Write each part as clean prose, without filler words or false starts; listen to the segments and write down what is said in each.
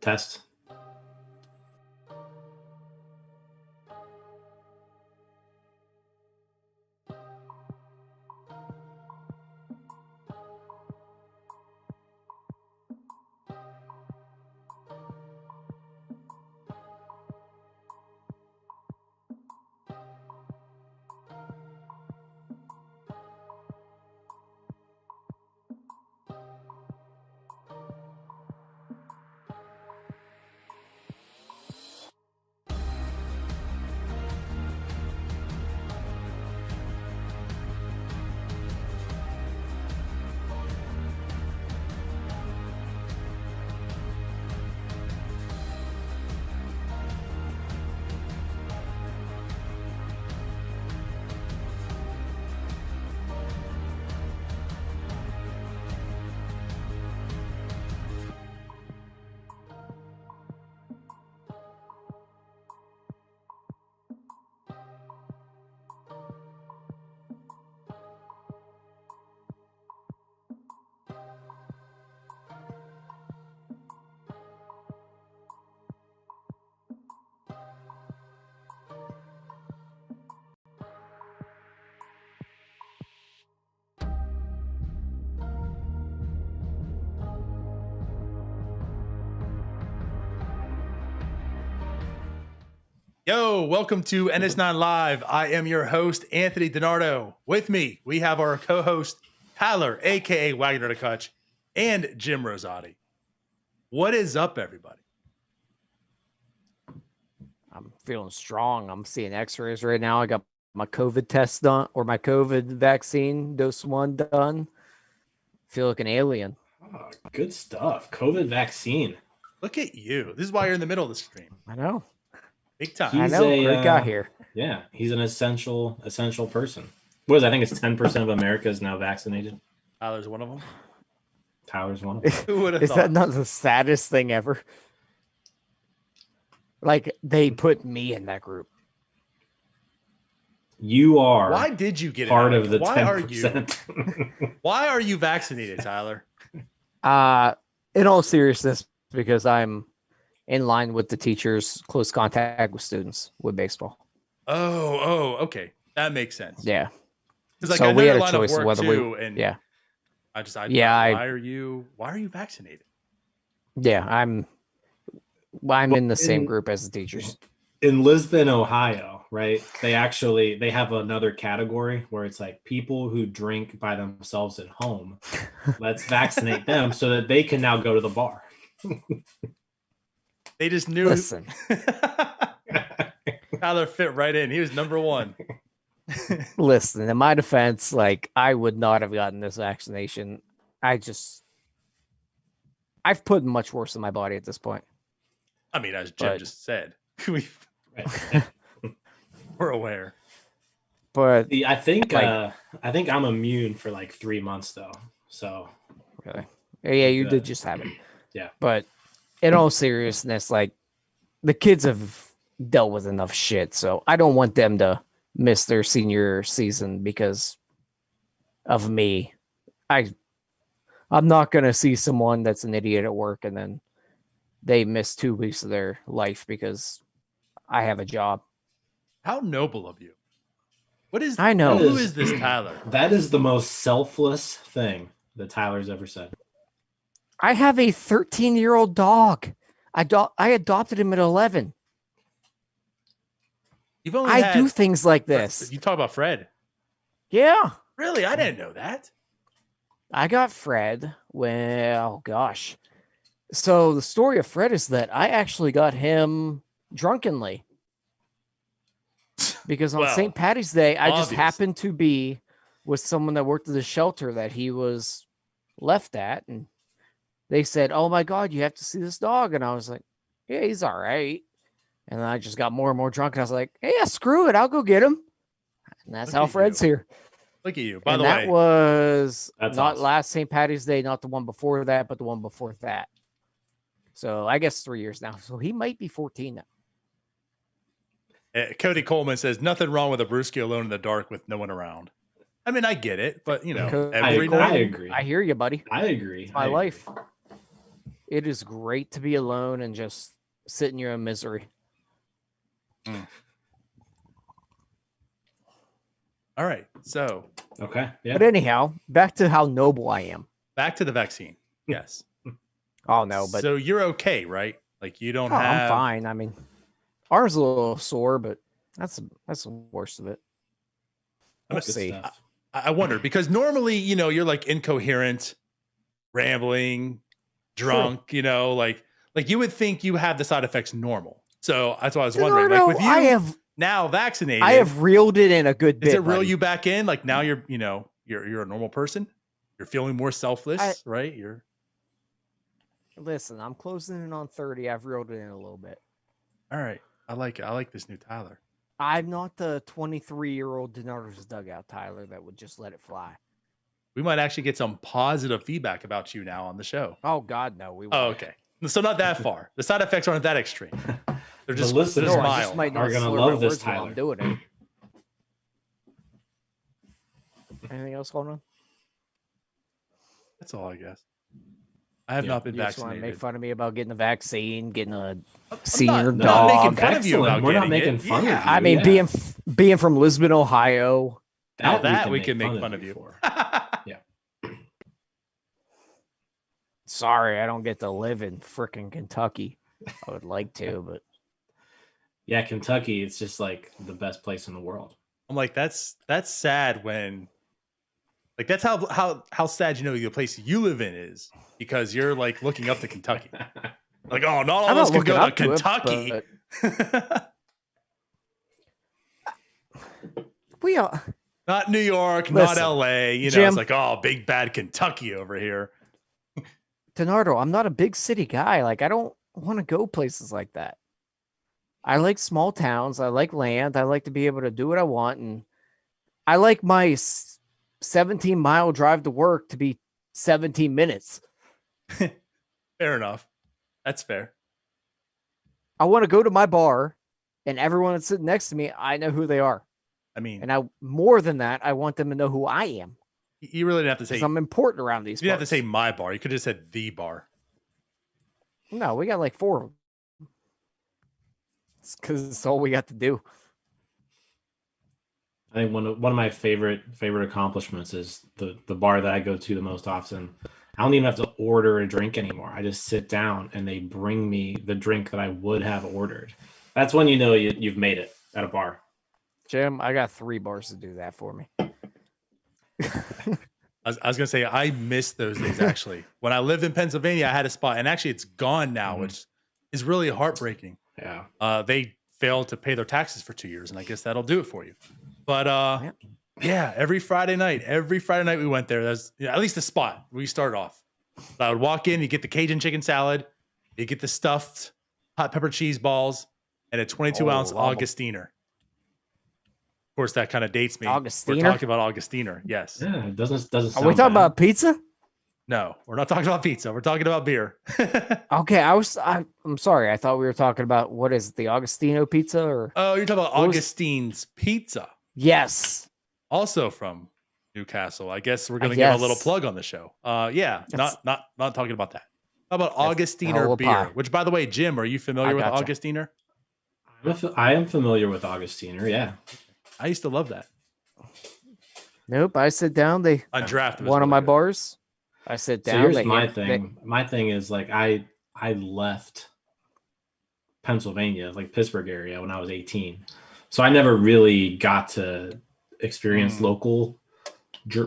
Test. Yo, welcome to NS9 Live. I am your host, Anthony DiNardo. With me, we have our co-host, Tyler, a.k.a. Wagner to Kutch, and Jim Rosati. What is up, everybody? I'm feeling strong. I'm seeing x-rays right now. I got my COVID test done, or my COVID vaccine, dose 1 done. Feel like an alien. Oh, good stuff. COVID vaccine. Look at you. This is why you're in the middle of the stream. I know. Big time. I know. Great guy here. Yeah, he's an essential person. What is it? I think it's 10% of America is now vaccinated. Tyler's one of them. Tyler's one of them. Who would have Is thought? that not the saddest thing ever? Like, they put me in that group. You are. Why did you get part it? of the Why 10%? Why are you vaccinated, Tyler? In all seriousness, because I'm in line with the teachers, close contact with students with baseball. Oh, okay. That makes sense. Yeah. Because So I know we your had a line of choice of work whether too, and yeah. why are you vaccinated? Yeah, I'm in the same group as the teachers. In Lisbon, Ohio, right? They have another category where it's like people who drink by themselves at home. Let's vaccinate them so that they can now go to the bar. They just knew. Listen. Tyler fit right in. He was number one. Listen, in my defense, like, I would not have gotten this vaccination. I've put much worse in my body at this point. I mean, as Jim just said, we're aware. But I think I'm immune for like 3 months though. So really, yeah, you did just have it. Yeah. But in all seriousness, like, the kids have dealt with enough shit, so I don't want them to miss their senior season because of me. I'm not gonna see someone that's an idiot at work and then they miss 2 weeks of their life because I have a job. How noble of you. I know. Who is this Tyler? That is the most selfless thing that Tyler's ever said. I have a 13-year-old dog. I adopted him at 11. I do things like this. You talk about Fred. Yeah. Really? I didn't know that. I got Fred when, oh gosh. So the story of Fred is that I actually got him drunkenly. Because on St. Patty's Day, I just happened to be with someone that worked at the shelter that he was left at. And they said, "Oh my God, you have to see this dog." And I was like, "Yeah, he's all right." And then I just got more and more drunk. And I was like, "Hey, yeah, screw it. I'll go get him." And that's how Fred's here. Look at you. By the way, that was that's not awesome. Last St. Patty's Day, not the one before that, but the one before that. So I guess 3 years now. So he might be 14 now. Cody Coleman says, nothing wrong with a brewski alone in the dark with no one around. I mean, I get it, but, you know, I agree. I hear you, buddy. I agree. It's my life. It is great to be alone and just sit in your own misery. All right. So, Okay. Yeah. But anyhow, back to how noble I am. back to the vaccine. Yes. Oh no, but So you're okay, right? Like you don't I'm have. fine. I mean, arm's a little sore, but that's the worst of it. We'll Good see. stuff. I wonder because normally, you're like incoherent, rambling, drunk. Like you would think you have the side effects normal. So that's why I was wondering. Like with you now vaccinated, I have reeled it in a good bit. Is it reel buddy. you back in? Like now you're a normal person. You're feeling more selfless, right? Listen, I'm closing in on 30. I've reeled it in a little bit. All right. I like it. I like this new Tyler. I'm not the 23-year-old Donato's dugout Tyler that would just let it fly. We might actually get some positive feedback about you now on the show. Oh God, no, we won't. Oh, okay. So not that far. The side effects aren't that extreme. They're just, The listeners they're just I mild. just might not are gonna slur love my this, words while Tyler. I'm doing it. Anything else going on? That's all, I guess. I have not been You just want to vaccinated. make fun of me about getting a vaccine, getting a I'm senior not dog. making fun of you about We're not getting making it. fun of you. I mean, Yeah. being from Lisbon, Ohio. That we can make fun of you. for. Sorry, I don't get to live in frickin' Kentucky. I would like to, but Yeah, Kentucky, it's just like the best place in the world. I'm like, that's sad when, like, that's how sad the place you live in is because you're like looking up to Kentucky. Like, oh, not all I'm of us not can go looking to up to Kentucky. it, we are. Not New York, Listen, not LA. Jim, it's like, oh, big bad Kentucky over here. Donardo, I'm not a big city guy. Like, I don't want to go places like that. I like small towns. I like land. I like to be able to do what I want. And I like my 17-mile drive to work to be 17 minutes. Fair enough. That's fair. I want to go to my bar and everyone that's sitting next to me, I know who they are. I mean, And more than that, I want them to know who I am. you really didn't have to say. I'm important around these. You didn't have to say my bar. You could have just said the bar. No, we got like 4 of them. It's because it's all we got to do. I think one of my favorite accomplishments is the bar that I go to the most often. I don't even have to order a drink anymore. I just sit down and they bring me the drink that I would have ordered. That's when you know you've made it at a bar. Jim, I got 3 bars to do that for me. I was going to say, I miss those days, actually. When I lived in Pennsylvania, I had a spot, and actually it's gone now, which is really heartbreaking. Yeah. They failed to pay their taxes for 2 years, and I guess that'll do it for you. But yeah, every Friday night we went there. That's at least the spot we started off. I would walk in, you get the Cajun chicken salad, you get the stuffed hot pepper cheese balls, and a 22-ounce Augustiner. Of course, that kind of dates me. Augustiner? We're talking about Augustiner. Yes. Yeah, it doesn't sound Are we talking bad. about pizza? No, we're not talking about pizza. We're talking about beer. Okay, I'm sorry. I thought we were talking about what is it, the Augustino pizza or Oh, you're talking about Augustine's Pizza. yes. Also from Newcastle. I guess we're gonna give a little plug on the show. Yeah, not talking about that. How about Augustiner beer? Which, by the way, Jim, are you familiar with Augustiner? I am familiar with Augustiner, yeah. I used to love that. Nope. I sit down. They Undrafted. one of my bars. I sit down. So here's my thing. My thing is like I left Pennsylvania, like Pittsburgh area, when I was 18. So I never really got to experience local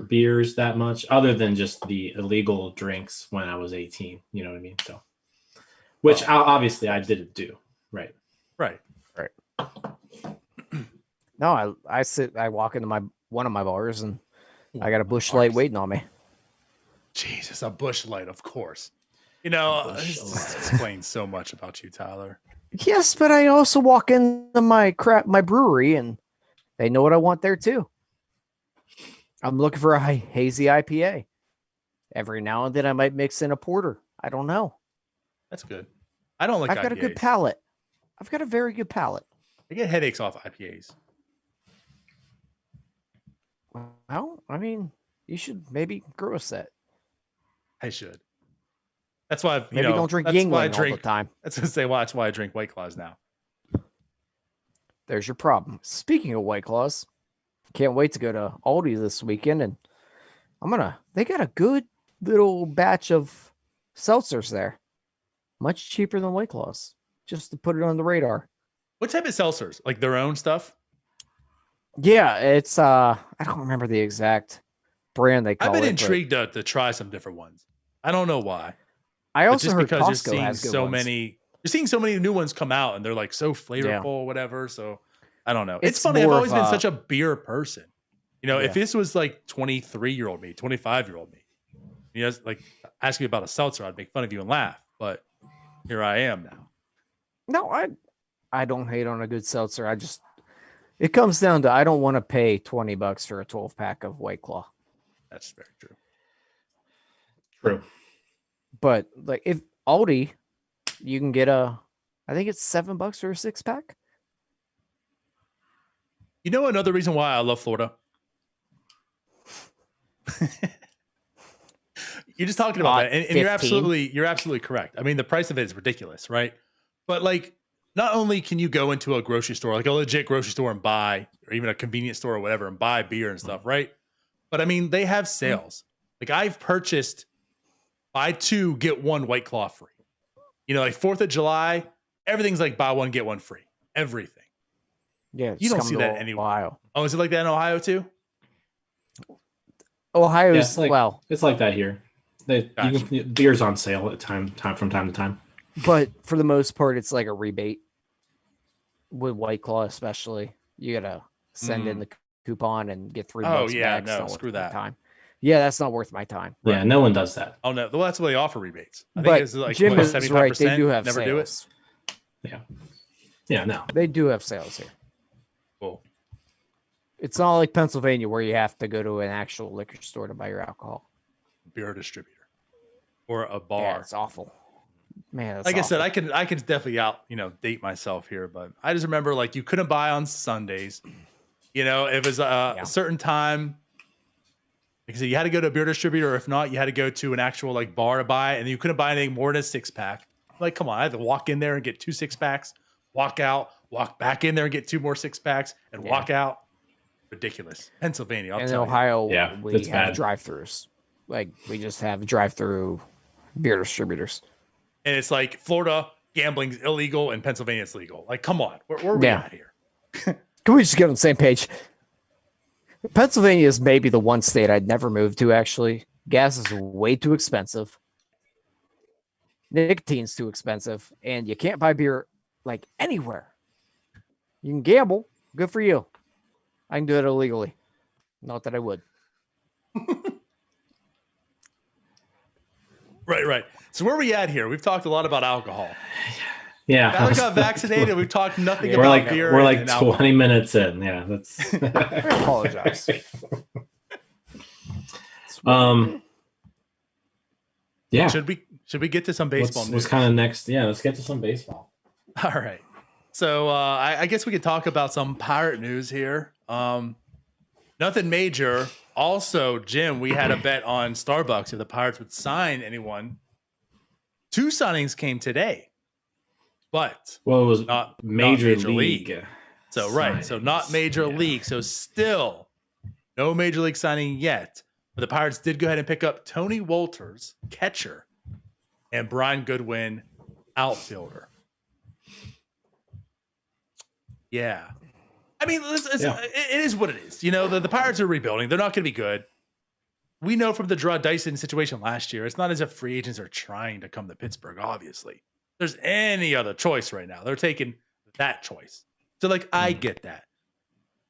beers that much, other than just the illegal drinks when I was 18. You know what I mean? So, which obviously I didn't do. Right. No, I walk into one of my bars and I got a Busch Light waiting on me. Jesus, a Busch Light, of course. This explains so much about you, Tyler. Yes, but I also walk into my brewery and they know what I want there too. I'm looking for a hazy IPA. Every now and then I might mix in a porter. I don't know. That's good. I don't like IPAs. I've got a good palate. I've got a very good palate. I get headaches off IPAs. Well, I mean, you should maybe grow a set. I should. That's why Maybe don't drink Yingling all the time. That's gonna say why. That's why I drink White Claws now. There's your problem. Speaking of White Claws, can't wait to go to Aldi this weekend, and they got a good little batch of seltzers there. Much cheaper than White Claws, just to put it on the radar. What type of seltzers? Like their own stuff? Yeah, it's I don't remember the exact brand they call it. I've been intrigued to try some different ones. I don't know why. I also heard because Costco has good ones. You're seeing so many new ones come out, and they're like so flavorful, or whatever. So I don't know. It's It's funny. I've more always of been a- such a beer person. You know, if this was like 23-year-old me, 25-year-old me, you know, like ask me about a seltzer, I'd make fun of you and laugh. But here I am now. No, I don't hate on a good seltzer. It comes down to I don't want to pay $20 for a 12-pack of White Claw. That's very true. True. But like if Aldi, you can get I think it's $7 for a 6-pack. You know another reason why I love Florida? You're just talking about that, and you're absolutely correct. I mean, the price of it is ridiculous, right? But like, not only can you go into a grocery store, like a legit grocery store, and buy, or even a convenience store or whatever, and buy beer and stuff, right? But I mean, they have sales. Like I've purchased buy 2 get 1 White Claw free. You know, like 4th of July, everything's like buy 1 get 1 free. Everything. Yeah, You don't see that anywhere. Ohio. Oh, is it like that in Ohio too? Ohio's it's like that here. Beer's on sale at time from time to time. But for the most part, it's like a rebate with White Claw, especially. You gotta send in the coupon and get $3 Oh yeah, back. no, It's not screw worth my that. time. Yeah, that's not worth my time. Yeah, no one does that. Oh no, well that's why they offer rebates. I But think it's like Jim is 75%. right. They do have never sales. do it. Yeah, no. They do have sales here. Cool. It's not like Pennsylvania where you have to go to an actual liquor store to buy your alcohol. Beer distributor or a bar. Yeah, it's awful. Man, that's like awful. I said, I could definitely date myself here, but I just remember like you couldn't buy on Sundays. You know, it was a certain time. Like I said, you had to go to a beer distributor, or if not, you had to go to an actual like bar to buy it, and you couldn't buy anything more than a 6-pack. Like, come on, I had to walk in there and get 2 6-packs, walk out, walk back in there and get 2 more 6-packs, and walk out. Ridiculous. Pennsylvania, I'll in tell Ohio, Yeah, we that's have bad. drive-throughs. Like we just have drive-through beer distributors. And it's like Florida, gambling's illegal, and Pennsylvania it's legal. Like, come on, where are we at here? Can we just get on the same page? Pennsylvania is maybe the one state I'd never move to, actually. Gas is way too expensive. Nicotine's too expensive. And you can't buy beer, like, anywhere. You can gamble. Good for you. I can do it illegally. Not that I would. Right. So where are we at here? We've talked a lot about alcohol. Yeah. Now we got vaccinated. We've talked nothing we're about like beer. we're like and 20 alcohol. minutes in. Yeah, that's I apologize. yeah. Should we get to some baseball news? What's kind of next? Yeah, let's get to some baseball. All right. So I guess we could talk about some Pirate news here. Nothing major. Also, Jim, we had a bet on Starbucks if the Pirates would sign anyone. 2 signings came today, but Well, it was not major Major league. League. So right, so not Major League. So still no Major League signing yet. But the Pirates did go ahead and pick up Tony Walters, catcher, and Brian Goodwin, outfielder. Yeah. I mean, it is what it is. You know, the Pirates are rebuilding. They're not going to be good. We know from the Drew Dyson situation last year, it's not as if free agents are trying to come to Pittsburgh, obviously. There's any other choice right now. They're taking that choice. So, like, I get that.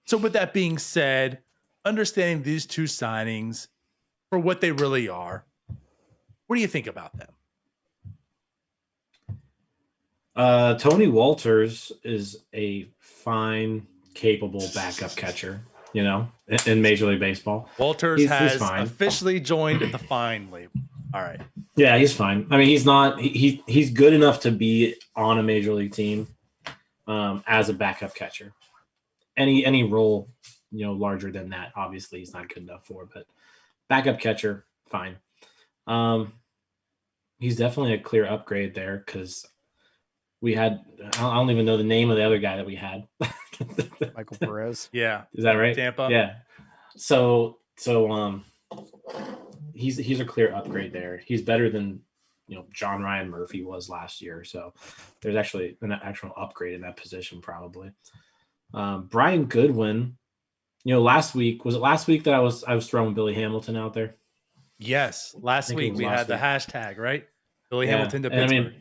So, with that being said, understanding these 2 signings for what they really are, what do you think about them? Tony Walters is a fine, capable backup catcher, you know, in Major League Baseball. Walters He's has fine. officially joined the fine label. All right. Yeah, he's fine. I mean, he's not he's good enough to be on a Major League team as a backup catcher. Any role, you know, larger than that, obviously he's not good enough for, but backup catcher, fine. he's definitely a clear upgrade there because we had I don't even know the name of the other guy that we had. Michael Perez. Yeah. Is that right? Tampa. Yeah. So he's a clear upgrade there. He's better than John Ryan Murphy was last year. So there's actually an actual upgrade in that position probably. Brian Goodwin, last week that I was throwing Billy Hamilton out there? Yes, last week we had the hashtag, right? Billy Hamilton to Pittsburgh.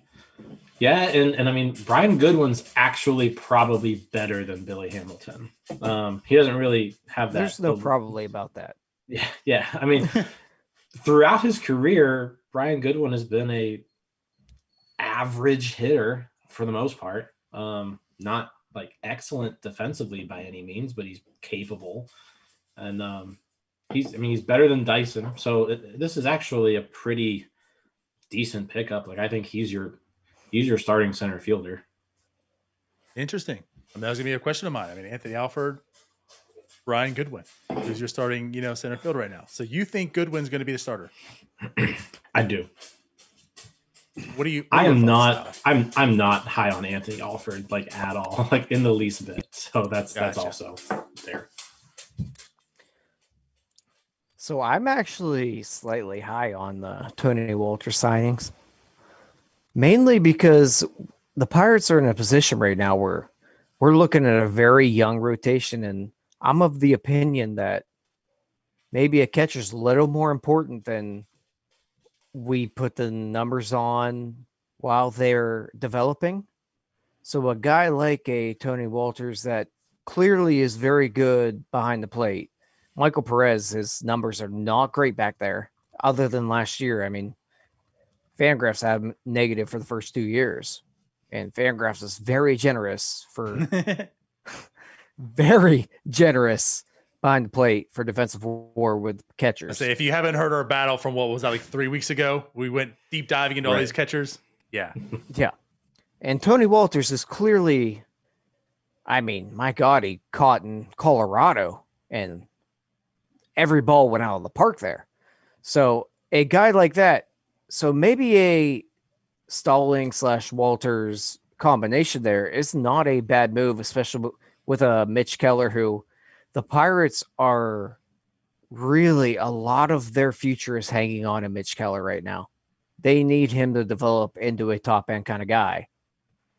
And I mean, Brian Goodwin's actually probably better than Billy Hamilton. He doesn't really have that. There's no probably about that. Yeah. I mean, throughout his career, Brian Goodwin has been a average hitter for the most part. Not like excellent defensively by any means, but he's capable. And he's better than Dyson. So this is actually a pretty decent pickup. Like I think he's your starting center fielder. Interesting. I mean, that was gonna be a question of mine. I mean, Anthony Alford, Brian Goodwin, who's your starting, center field right now. So you think Goodwin's going to be the starter? I do. What are you? I'm not high on Anthony Alford like at all, like in the least bit. So that's also there. So I'm actually slightly high on the Tony Walter signings, mainly because the Pirates are in a position right now where we're looking at a very young rotation, and I'm of the opinion that maybe a catcher's a little more important than we put the numbers on while they're developing. So a guy like a Tony Walters that clearly is very good behind the plate. Michael Perez, his numbers are not great back there other than last year. I mean, Fangraphs had him negative for the first 2 years, and Fangraphs is very generous very generous behind the plate for defensive WAR with catchers. I say, if you haven't heard our battle from what was that, like 3 weeks ago, we went deep diving into all these catchers. Yeah. Yeah. And Tony Walters is clearly, I mean, my God, he caught in Colorado and every ball went out of the park there. So a guy like that, so maybe a Stalling / Walters combination there is not a bad move, especially with a Mitch Keller, who the Pirates are really, a lot of their future is hanging on a Mitch Keller right now. They need him to develop into a top end kind of guy.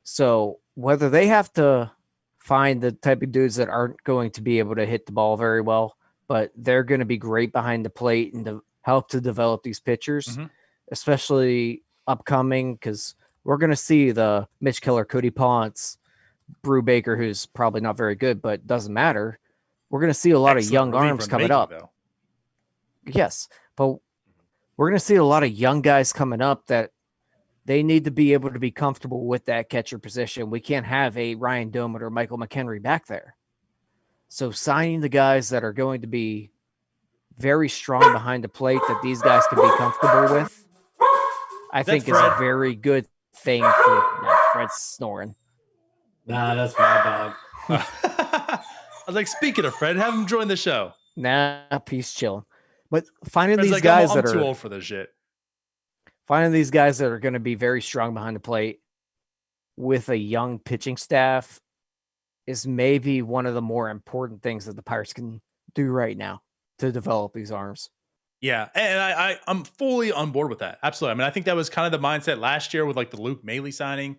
So whether they have to find the type of dudes that aren't going to be able to hit the ball very well, but they're going to be great behind the plate and to help to develop these pitchers, especially upcoming, because we're going to see the Mitch Keller, Cody Ponce, Brew Baker, who's probably not very good, but doesn't matter. We're going to see a lot of young arms coming up. Yes, but we're going to see a lot of young guys coming up that they need to be able to be comfortable with that catcher position. We can't have a Ryan Doman or Michael McHenry back there. So signing the guys that are going to be very strong behind the plate that these guys can be comfortable with, I think is a very good thing for Fred's snoring. Nah, that's my dog. I was like, speaking of Fred, have him join the show. Nah, peace chilling. But finding Fred's these like, guys I'm that too are old for this shit. Finding these guys that are going to be very strong behind the plate with a young pitching staff is maybe one of the more important things that the Pirates can do right now to develop these arms. Yeah, and I'm fully on board with that. Absolutely. I mean, I think that was kind of the mindset last year with like the Luke Maile signing,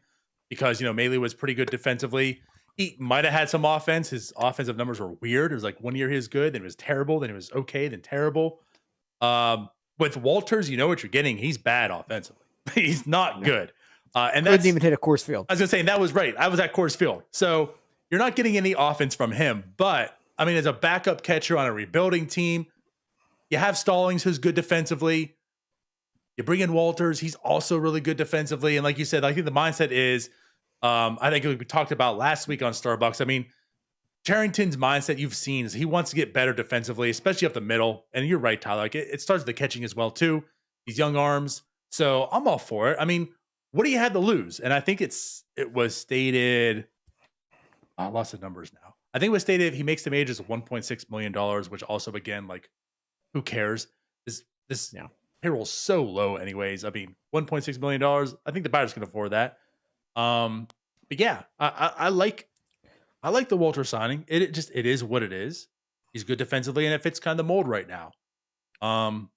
because Maile was pretty good defensively. He might have had some offense. His offensive numbers were weird. It was like 1 year he was good, then it was terrible, then it was okay, then terrible. With Walters, you know what you're getting. He's bad offensively. He's not good. And couldn't even hit a Coors Field. I was gonna say, and that was right. I was at Coors Field, so you're not getting any offense from him. But I mean, as a backup catcher on a rebuilding team, you have Stallings, who's good defensively. You bring in Walters, he's also really good defensively. And like you said, I think the mindset is, I think we talked about last week on Starbucks. I mean, Charrington's mindset you've seen is he wants to get better defensively, especially up the middle. And you're right, Tyler. Like it starts with the catching as well too. These young arms. So I'm all for it. I mean, what do you have to lose? And I think it was stated. I lost the numbers now. I think it was stated if he makes the majors of $1.6 million, which also, again, like, who cares? This payroll's so low, anyways. I mean, $1.6 million. I think the Pirates can afford that. But yeah, I like the Walter signing. It is what it is. He's good defensively, and it fits kind of the mold right now.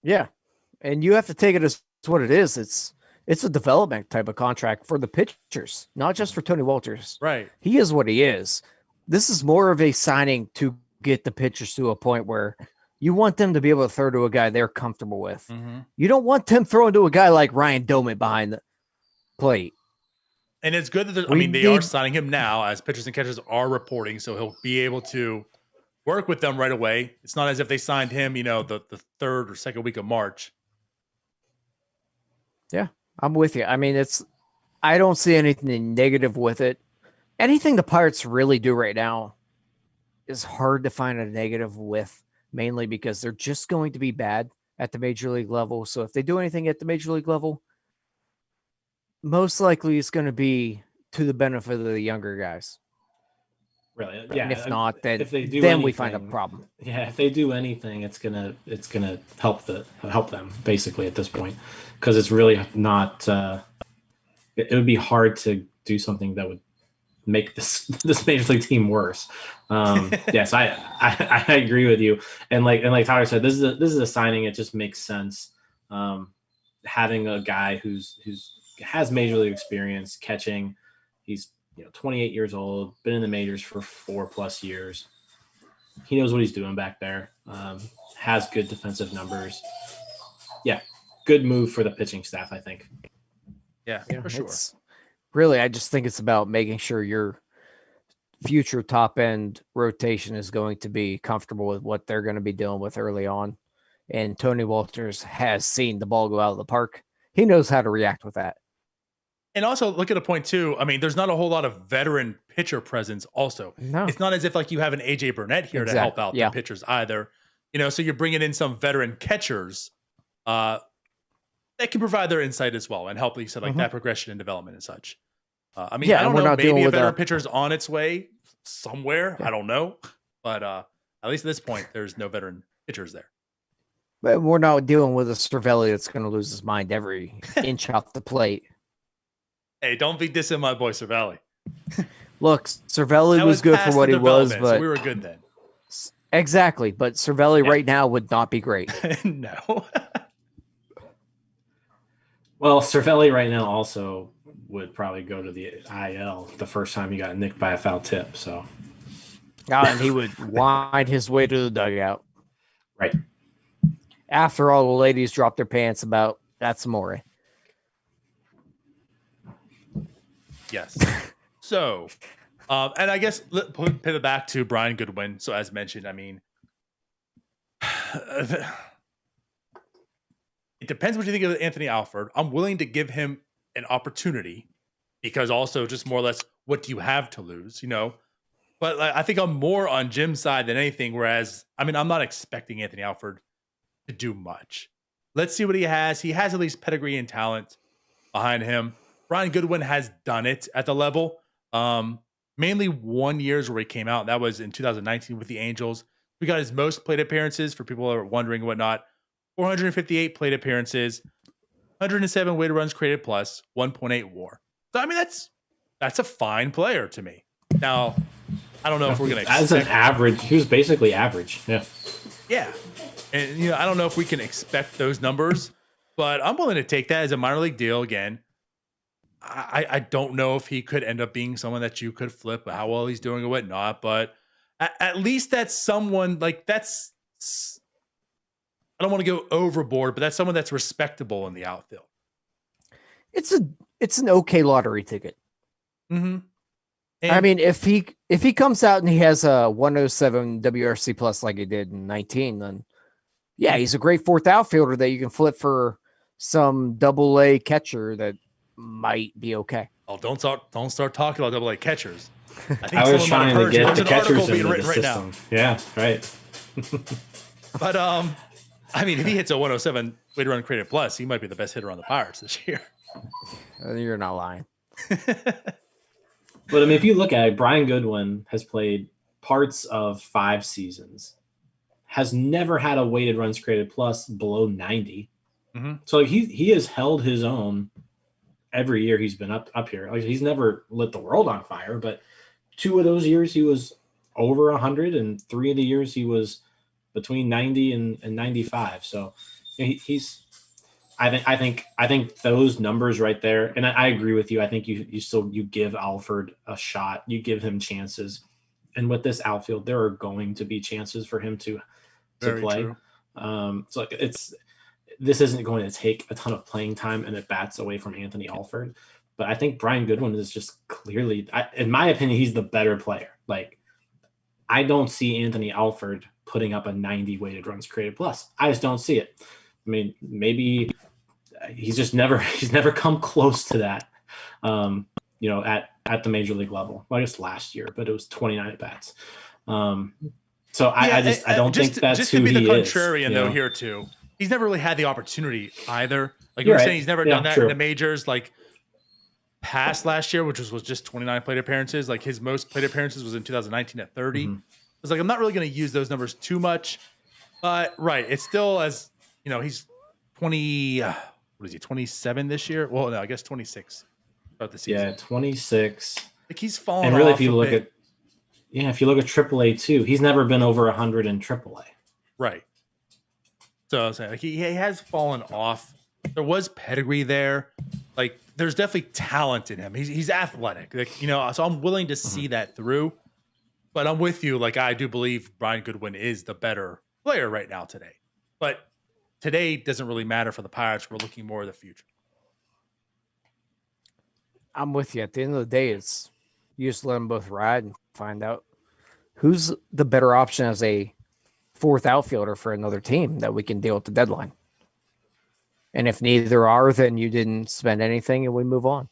Yeah, and you have to take it as what it is. It's a development type of contract for the pitchers, not just for Tony Walters. Right. He is what he is. This is more of a signing to get the pitchers to a point where you want them to be able to throw to a guy they're comfortable with. Mm-hmm. You don't want them throwing to a guy like Ryan Doman behind the plate. And it's good that they are signing him now, as pitchers and catchers are reporting, so he'll be able to work with them right away. It's not as if they signed him, the third or second week of March. Yeah, I'm with you. I mean, I don't see anything negative with it. Anything the Pirates really do right now is hard to find a negative with, mainly because they're just going to be bad at the major league level. So if they do anything at the major league level, most likely it's going to be to the benefit of the younger guys. Really, yeah. And if not, then if they do then anything, we find a problem. Yeah, if they do anything, it's gonna help them basically at this point, because it's really not. It would be hard to do something that would make this major league team worse. Yes, I agree with you, and like Tyler said, this is a signing. It just makes sense. Having a guy who's has major league experience catching. He's 28 years old, been in the majors for 4+ years. He knows what he's doing back there. Has good defensive numbers. Yeah, good move for the pitching staff, I think. Yeah, for sure. Really, I just think it's about making sure your future top end rotation is going to be comfortable with what they're going to be dealing with early on. And Tony Walters has seen the ball go out of the park. He knows how to react with that. And also look at a point too. I mean, there's not a whole lot of veteran pitcher presence also. No. It's not as if like you have an AJ Burnett here to help out the pitchers either. So you're bringing in some veteran catchers that can provide their insight as well and help, like you said, like that progression and development and such. I mean, I don't know, maybe a veteran pitcher's on its way somewhere. Yeah. I don't know. But at least at this point, there's no veteran pitchers there. But we're not dealing with a Cervelli that's going to lose his mind every inch off the plate. Hey, don't be dissing my boy Cervelli. Look, Cervelli was good for what he was, but so we were good then. Exactly, but Cervelli right now would not be great. No. Well, Cervelli right now also would probably go to the IL the first time he got nicked by a foul tip. So, and he would wind his way to the dugout. Right. After all the ladies dropped their pants about that's amore. Yes. So, and I guess pivot back to Brian Goodwin. So as mentioned, I mean, it depends what you think of Anthony Alford. I'm willing to give him an opportunity because also just more or less, what do you have to lose, But I think I'm more on Jim's side than anything. Whereas, I mean, I'm not expecting Anthony Alford to do much. Let's see what he has. He has at least pedigree and talent behind him. Brian Goodwin has done it at the level. Mainly 1 year where he came out. That was in 2019 with the Angels. We got his most plate appearances for people who are wondering whatnot. 458 plate appearances, 107 weighted runs created plus, 1.8 WAR. So I mean that's a fine player to me. Now, I don't know if we're gonna as an average. He was basically average. Yeah. Yeah. And I don't know if we can expect those numbers, but I'm willing to take that as a minor league deal again. I don't know if he could end up being someone that you could flip, how well he's doing or whatnot, but at least that's someone like that's, I don't want to go overboard, but that's someone that's respectable in the outfield. It's an okay lottery ticket. Mm-hmm. I mean, if he comes out and he has a 107 WRC plus like he did in 19, then yeah, he's a great fourth outfielder that you can flip for some AA catcher that might be okay. Oh, don't start talking about AA catchers. I was trying to get the catchers into the system. Right, yeah, right. But I mean, if he hits a 107 weighted run created plus, he might be the best hitter on the Pirates this year. You're not lying. But I mean, if you look at it, Brian Goodwin has played parts of 5 seasons, has never had a weighted runs created plus below 90. So like, he has held his own every year he's been up here. Like he's never lit the world on fire, but 2 of those years he was over 100, and 3 of the years he was between 90 and 95. So he's. I think those numbers right there, and I agree with you. I think you give Alford a shot, you give him chances, and with this outfield, there are going to be chances for him to play. So this isn't going to take a ton of playing time and at bats away from Anthony Alford, but I think Brian Goodwin is just clearly, in my opinion, he's the better player. Like I don't see Anthony Alford putting up a 90 weighted runs created plus. I just don't see it. I mean, maybe he's never come close to that, at the major league level. Well, I guess last year, but it was 29 at bats. So I don't think that's just who he is. Just to be the contrarian though here too, he's never really had the opportunity either. Like you were saying, he's never done that in the majors. Like past last year, which was just 29 plate appearances. Like his most plate appearances was in 2019 at 30. I was like, I'm not really going to use those numbers too much, but it's still as he's 20. What is he? 27 this year? Well, no, I guess 26 about the season. Yeah, 26. Like he's fallen. And really, off if you look at AAA too, he's never been over 100 in AAA. Right. So I was saying, like he has fallen off. There was pedigree there. Like there's definitely talent in him. He's athletic. Like, so I'm willing to see that through. But I'm with you. Like I do believe Brian Goodwin is the better player right now today. But today doesn't really matter for the Pirates. We're looking more of the future. I'm with you. At the end of the day, it's you just let them both ride and find out who's the better option as a fourth outfielder for another team that we can deal with the deadline. And if neither are, then you didn't spend anything and we move on.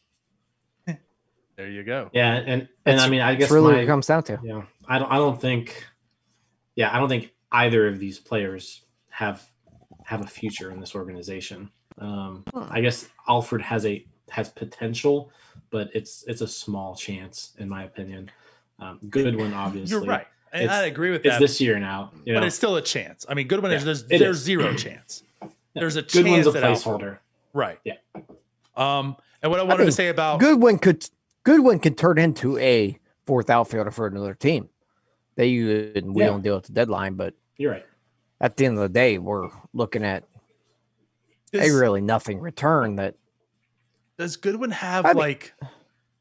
There you go. Yeah, and I mean, I guess that's really what it comes down to. Yeah, I don't think either of these players have a future in this organization. I guess Alford has potential, but it's a small chance in my opinion. Goodwin, obviously, you're right. And I agree with that. It's this year now, but it's still a chance. I mean, Goodwin there's zero chance. There's a chance. Goodwin's a placeholder, right? Yeah. And what I wanted to say about Goodwin could turn into a fourth outfielder for another team. We don't deal with the deadline, but you're right. At the end of the day, we're looking at a really nothing return. That does Goodwin have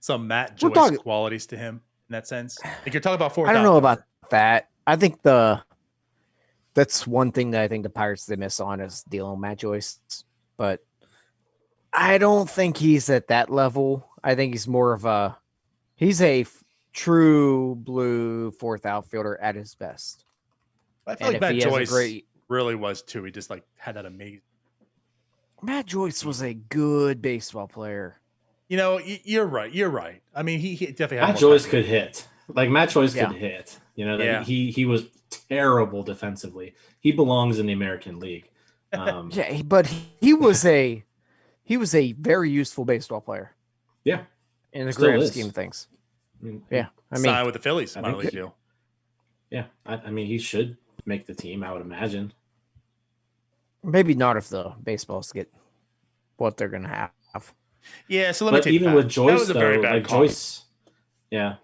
some Matt Joyce qualities to him in that sense? Like you're talking about fourth. I don't know about that. I think that's one thing that I think the Pirates they miss on is dealing with Matt Joyce, but I don't think he's at that level. I think he's more of he's a true blue fourth outfielder at his best. I feel like Matt Joyce really was too. He just had that amazing. Matt Joyce was a good baseball player. You're right. You're right. I mean, he definitely had Matt Joyce could hit. Like Matt Joyce could hit. He was terrible defensively. He belongs in the American League. But he was a very useful baseball player. Yeah, in the grand scheme of things. I mean, signed with the Phillies. Minor league deal. Yeah, I mean, he should make the team. I would imagine. Maybe not if the baseballs get what they're going to have. Yeah, so let me take even with Joyce, though, Joyce.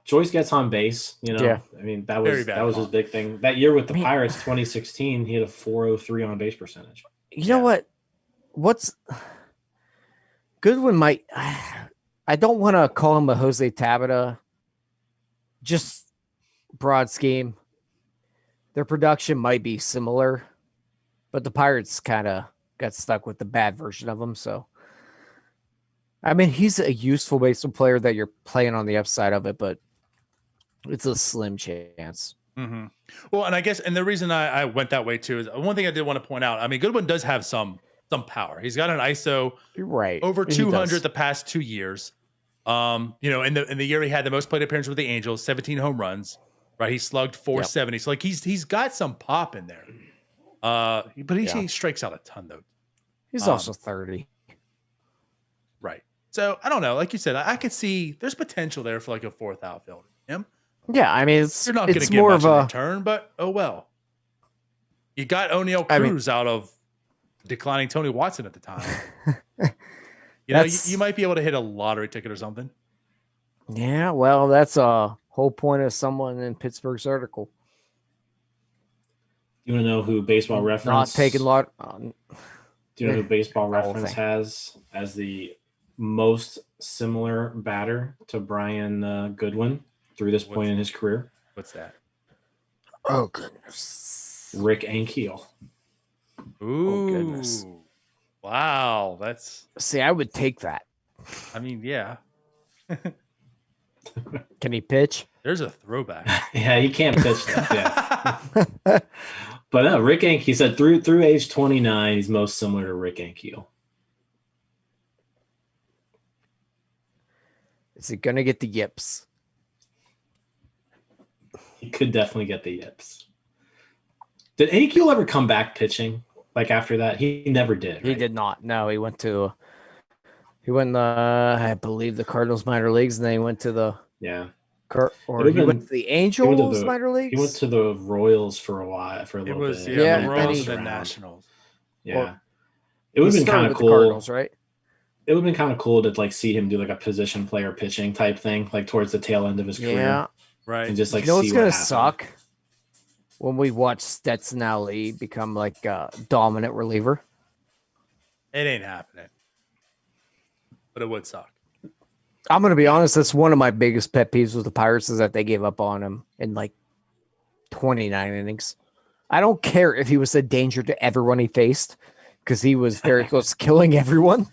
Joyce gets on base. I mean, that was his big thing. That year with the Pirates, 2016, he had a .403 on base percentage. You know what? What's Goodwin might. I don't want to call him a Jose Tabata. Just broad scheme. Their production might be similar, but the Pirates kind of got stuck with the bad version of him. So, I mean, he's a useful baseball player that you're playing on the upside of it, but it's a slim chance. Mm-hmm. Well, and I guess, and the reason I went that way too is one thing I did want to point out. I mean, Goodwin does have some power. He's got an ISO over 200 the past 2 years. In the year he had the most plate appearances with the Angels, 17 home runs. Right, he slugged 470. So he's got some pop in there. But he strikes out a ton though. He's also 30. Right. So I don't know. Like you said, I could see there's potential there for a fourth outfielder. Him. Yeah, I mean, you're not going to get much of a return, but oh well. You got O'Neal Cruz out of declining Tony Watson at the time. You might be able to hit a lottery ticket or something. Yeah, well, that's a whole point of someone in Pittsburgh's article. You want to know who Baseball Reference? Not taking lot. Do you know who Baseball Reference has as the most similar batter to Brian Goodwin through this point in his career? What's that? Oh goodness, Rick Ankiel. Ooh, oh goodness! Wow, that's. See, I would take that. I mean, yeah. Can he pitch? There's a throwback. Yeah, he can't pitch that. Yeah. But no, Rick Ankiel, he said through age 29, he's most similar to Rick Ankiel. Is he gonna get the yips? He could definitely get the yips. Did Ankiel ever come back pitching? Like after that, he never did. Right? He did not. No, he went I believe the Cardinals minor leagues, and then he went to the went to the Angels minor leagues. He went to the Royals for a little bit. Yeah, the Royals and the Nationals. Yeah, it would have been kind of cool. Cardinals, right? It would have been kind of cool to like see him do like a position player pitching type thing, like towards the tail end of his career. Yeah, right. And just like what's gonna suck when we watch Stetson Ali become like a dominant reliever. It ain't happening, but it would suck. I'm going to be honest. That's one of my biggest pet peeves with the Pirates is that they gave up on him in like 29 innings. I don't care if he was a danger to everyone he faced because he was very close to killing everyone.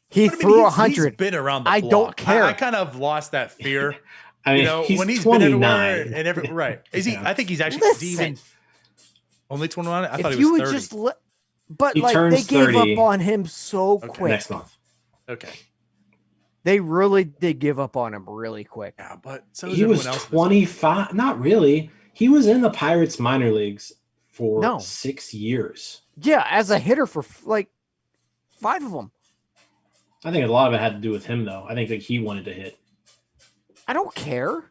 He threw 100. He's been around the block. I don't care. I kind of lost that fear. I mean, when he's 29. been everywhere and right. Is he? I think he's actually even only 21. I thought he was 30. But he like they gave 30 up on him so quick. Next month. Okay. They really did give up on him really quick. Yeah, but so he was 25. Not really. He was in the Pirates minor leagues for 6 years. Yeah, as a hitter for like 5 of them. I think a lot of it had to do with him, though. I think that he wanted to hit. I don't care.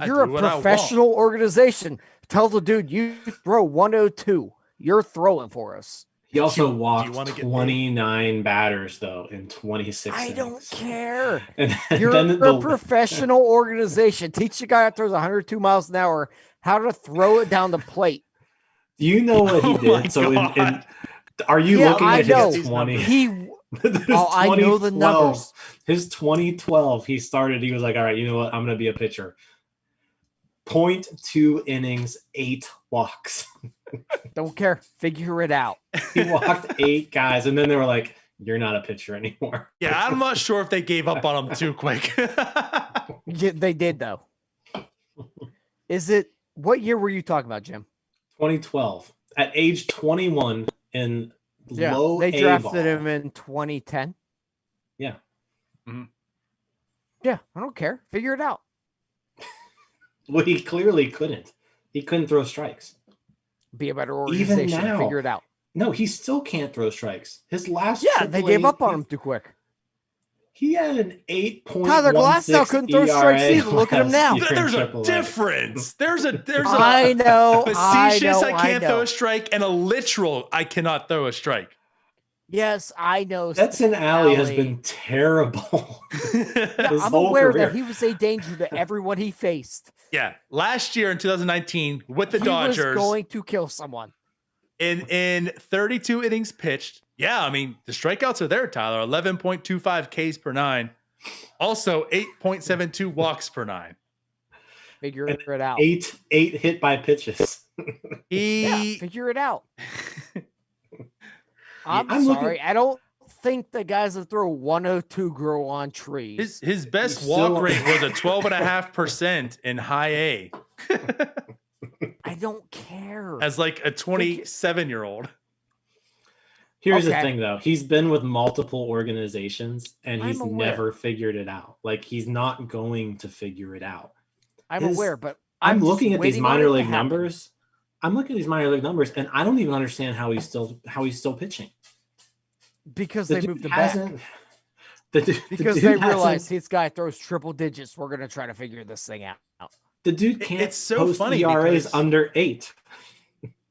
You're a professional organization. Tell the dude you throw 102. You're throwing for us. He also walked 29 batters, though, in 26 I innings. don't care. And You're a professional organization. Teach the guy that throws 102 miles an hour how to throw it down the plate. Do you know what he did? So, are you looking at his 20? I know the numbers. His 2012, he was like, all right, you know what? I'm going to be a pitcher. 0.2 innings, 8 walks. Don't care. Figure it out. He walked 8 guys, and then they were like, you're not a pitcher anymore. Yeah, I'm not sure if they gave up on him too quick. Yeah, they did, though. What year were you talking about, Jim? 2012. At age 21 in low they drafted A-ball. him in 2010. Yeah. Mm-hmm. Yeah, I don't care. Figure it out. Well, he clearly couldn't. He couldn't throw strikes. Be a better organization. Even now, figure it out. No, he still can't throw strikes. His last they gave up on him too quick. He had an 8.16 Tyler Glasnow couldn't throw strikes either. Look at him now. There's a difference. There's a I know. Facetious, I can't throw a strike, and a literal, I cannot throw a strike. Yes, I know. Stetson Ali has been terrible. I'm aware that he was a danger to everyone he faced. Yeah, last year in 2019 with the Dodgers, he was going to kill someone. In 32 innings pitched. Yeah, I mean the strikeouts are there, Tyler. 11.25 Ks per 9. Also 8.72 walks per 9. Figure it out. 8 hit by pitches. Figure it out. I'm sorry. I don't think the guys that throw 102 grow on trees. His best walk rate was a 12.5% in high A. I don't care. As like a 27-year-old. Here's the thing, though. He's been with multiple organizations, and he's never figured it out. Like, he's not going to figure it out. I'm aware, but I'm looking at these minor league numbers. I'm looking at these minor league numbers, and I don't even understand how he's still pitching. Because they moved him back. Because they realized this guy throws triple digits. We're going to try to figure this thing out. The dude can't it's so post funny ERAs under 8.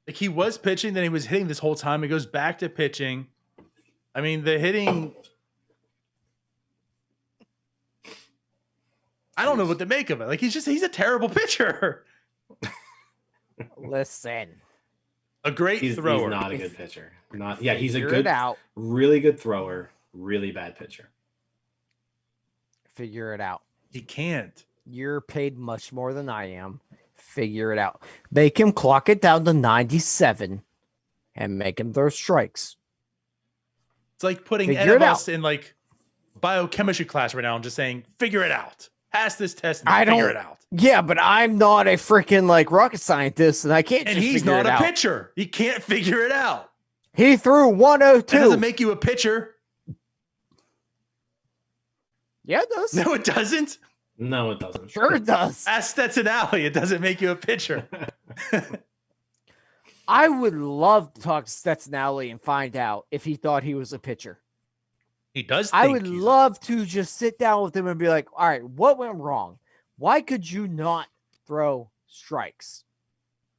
Like he was pitching, then he was hitting this whole time. He goes back to pitching. I mean, the hitting. I don't know what to make of it. Like he's a terrible pitcher. Listen. A great thrower. He's not a good pitcher. He's a really good thrower, really bad pitcher. Figure it out. He can't. You're paid much more than I am. Figure it out. Make him clock it down to 97 and make him throw strikes. It's like putting any of us in like biochemistry class right now and just saying, figure it out. Pass this test and figure it out. Yeah, but I'm not a freaking like rocket scientist and I can't And he's not a pitcher. He can't figure it out. He threw 102. That doesn't make you a pitcher. Yeah, it does. No, it doesn't. No, it doesn't. Sure it does. Ask Stetson Alley. It doesn't make you a pitcher. I would love to talk to Stetson Alley and find out if he thought he was a pitcher. He does. I would love to just sit down with him and be like, all right, what went wrong? Why could you not throw strikes?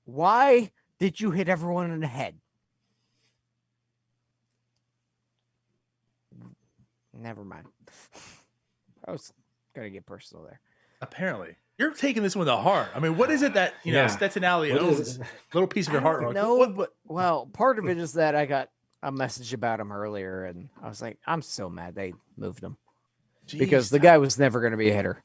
Why did you hit everyone in the head? Never mind. I was going to get personal there. Apparently. You're taking this one to heart. I mean, what is it that, know, Stetson Alley owns? Little piece of your heart. No, but well, part of it is that I got a message about him earlier, and I was like, I'm so mad they moved him. Jeez, because the guy was never going to be a hitter.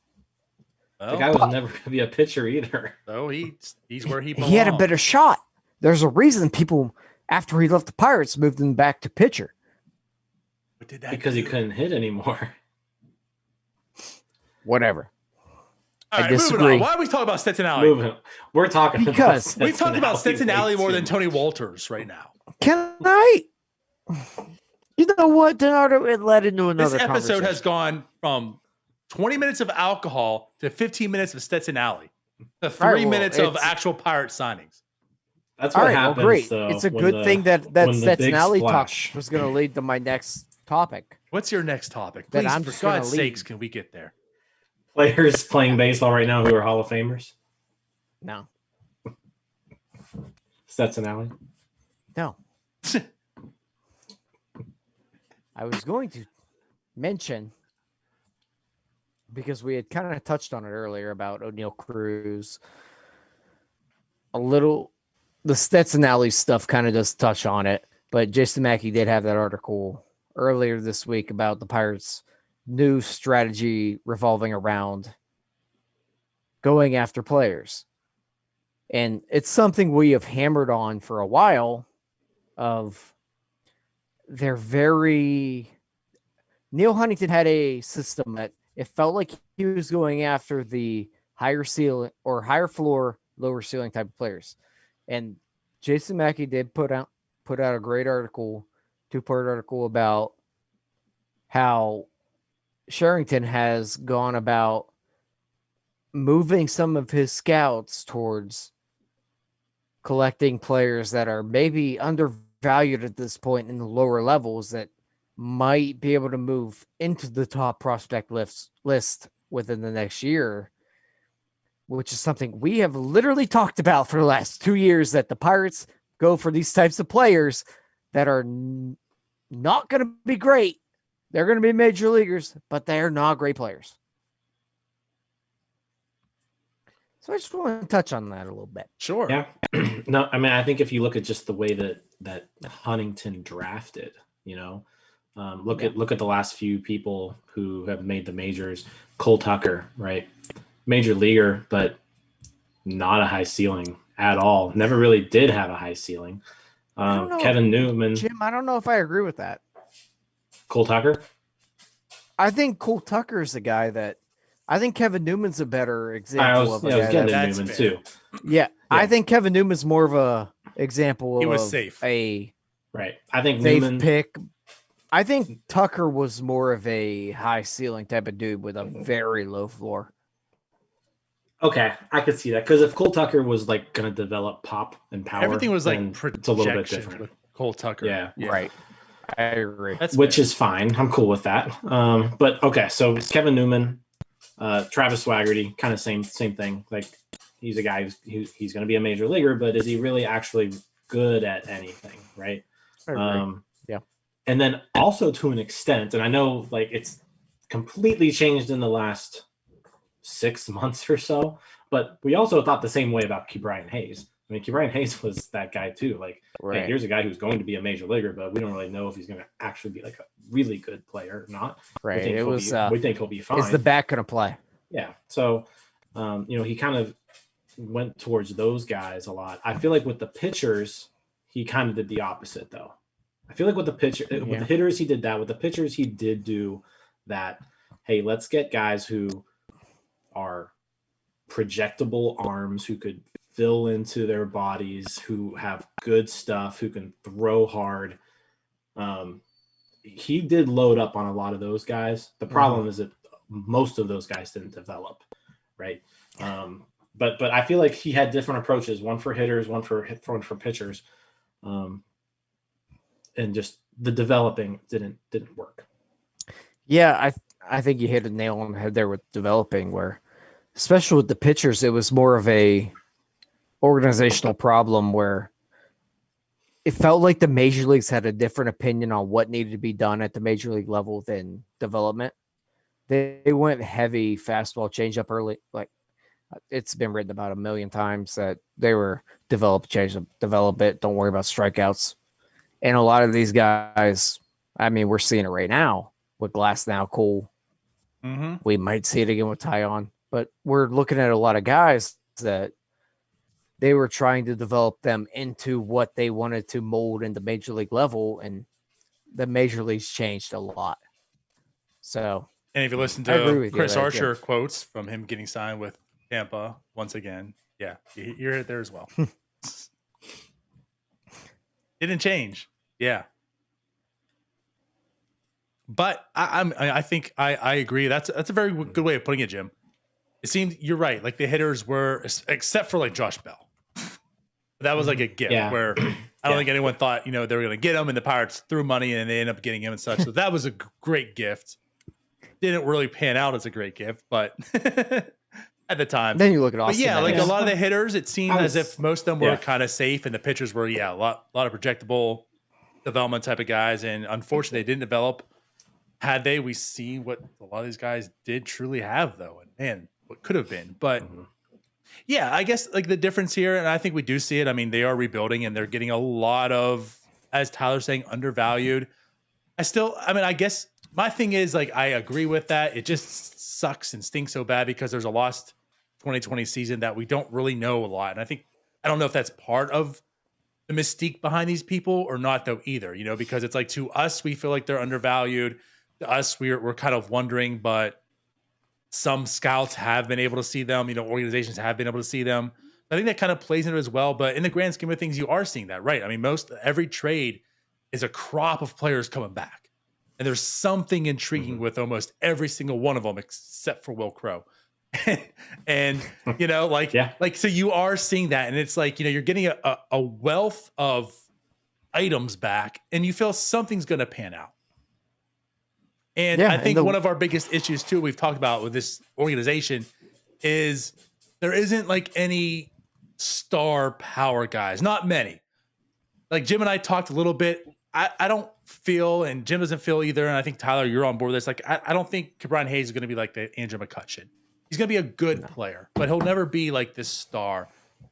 Well, the guy was never going to be a pitcher either. So he's where he belongs. He had a better shot. There's a reason people, after he left the Pirates, moved him back to pitcher. What did that because he couldn't hit anymore. Whatever. All right, moving on. Why are we talking about Stetson Alley? We're talking because we've talked about Stetson Alley more than Tony Walters right now. Can I? You know what, Donato? It led into another. This episode has gone from 20 minutes of alcohol to 15 minutes of Stetson Alley. The 3 minutes of actual Pirate signings. That's what happens. Well, great. It's a good thing that Stetson Alley talk was going to lead to my next topic. What's your next topic? Please, for God's sakes, can we get there? Players playing baseball right now who are Hall of Famers? No. Stetson Alley? No. I was going to mention, because we had kind of touched on it earlier about O'Neal Cruz, the Stetson Alley stuff kind of does touch on it, but Jason Mackey did have that article earlier this week about the Pirates' new strategy revolving around going after players. And it's something we have hammered on for a while of Neil Huntington had a system that it felt like he was going after the higher ceiling or higher floor, lower ceiling type of players. And Jason Mackey did put out a great article, 2-part article about how Sherrington has gone about moving some of his scouts towards collecting players that are maybe undervalued at this point in the lower levels that might be able to move into the top prospect list within the next year, which is something we have literally talked about for the last 2 years, that the Pirates go for these types of players that are not going to be great. They're going to be major leaguers, but they're not great players. So I just want to touch on that a little bit. Sure. Yeah. No, I mean, I think if you look at just the way that Huntington drafted, look at the last few people who have made the majors. Cole Tucker, right? Major leaguer, but not a high ceiling at all. Never really did have a high ceiling. Kevin Newman. Jim, I don't know if I agree with that. Cole Tucker? I think Cole Tucker is the guy that I think Kevin Newman's a better example of a guy. Kevin Newman too. Yeah, I think Kevin Newman's more of a example. He was safe. Right. I think safe Newman pick. I think Tucker was more of a high ceiling type of dude with a very low floor. Okay, I could see that, because if Cole Tucker was like going to develop pop and power, everything was like it's a little bit different with Cole Tucker. Yeah. Right. I agree. Which is fine. I'm cool with that. But okay, so Kevin Newman, Travis Swaggerty, kind of same thing. Like, he's a guy who's going to be a major leaguer, but is he really actually good at anything, right? I agree. Yeah. And then also to an extent, and I know like it's completely changed in the last 6 months or so, but we also thought the same way about Ke'Bryan Hayes. I mean, Ke'Bryan Hayes was that guy too. Like, hey, here's a guy who's going to be a major leaguer, but we don't really know if he's going to actually be like a really good player or not. Right. We think he'll be fine. Is the bat going to play? Yeah. So, he kind of went towards those guys a lot. I feel like with the pitchers, he kind of did the opposite though. I feel like with the hitters, he did that. With the pitchers, he did do that. Hey, let's get guys who are projectable arms, who could fill into their bodies, who have good stuff, who can throw hard. He did load up on a lot of those guys. The problem is that most of those guys didn't develop, right? But I feel like he had different approaches, one for hitters, one for pitchers. And just the developing didn't work. Yeah, I think you hit a nail on the head there with developing, where especially with the pitchers, it was more of a organizational problem where it felt like the major leagues had a different opinion on what needed to be done at the major league level than development. They went heavy fastball changeup early. Like, it's been written about a million times that they were develop it. Don't worry about strikeouts. And a lot of these guys, I mean, we're seeing it right now with Glass now, Cole. Mm-hmm. We might see it again with Tyon, but we're looking at a lot of guys that they were trying to develop them into what they wanted to mold in the major league level, and the major leagues changed a lot. So, and if you listen to Chris Archer quotes from him getting signed with Tampa once again, yeah, you're it there as well. Didn't change. Yeah. But I think I agree. That's a very good way of putting it, Jim. It seemed you're right. Like the hitters were, except for like Josh Bell. That was like a gift where I don't think anyone thought, they were going to get him, and the Pirates threw money and they ended up getting him and such. So that was a great gift. Didn't really pan out as a great gift, but at the time. Then you look at Austin. But yeah, like a lot of the hitters, it seemed as if most of them were kind of safe, and the pitchers were, a lot of projectable development type of guys. And unfortunately, they didn't develop. Had they, we see what a lot of these guys did truly have, though. And man, what could have been. But yeah, I guess like the difference here, and I think we do see it. I mean, they are rebuilding and they're getting a lot of, as Tyler's saying, undervalued. I guess my thing is, like, I agree with that. It just sucks and stinks so bad because there's a lost 2020 season that we don't really know a lot. And I don't know if that's part of the mystique behind these people or not, though, either, because it's like, to us, we feel like they're undervalued. To us, we're kind of wondering, but some scouts have been able to see them, organizations have been able to see them. I think that kind of plays into it as well. But in the grand scheme of things, you are seeing that, right? I mean, every trade is a crop of players coming back. And there's something intriguing with almost every single one of them, except for Will Crow. And so you are seeing that. And it's like, you're getting a wealth of items back, and you feel something's going to pan out. And I think one of our biggest issues too, we've talked about with this organization, is there isn't like any star power guys, not many. Like Jim and I talked a little bit. I don't feel, and Jim doesn't feel either, and I think Tyler, you're on board with this. Like I don't think Ke'Bryan Hayes is going to be like the Andrew McCutcheon. He's going to be a good player, but he'll never be like this star.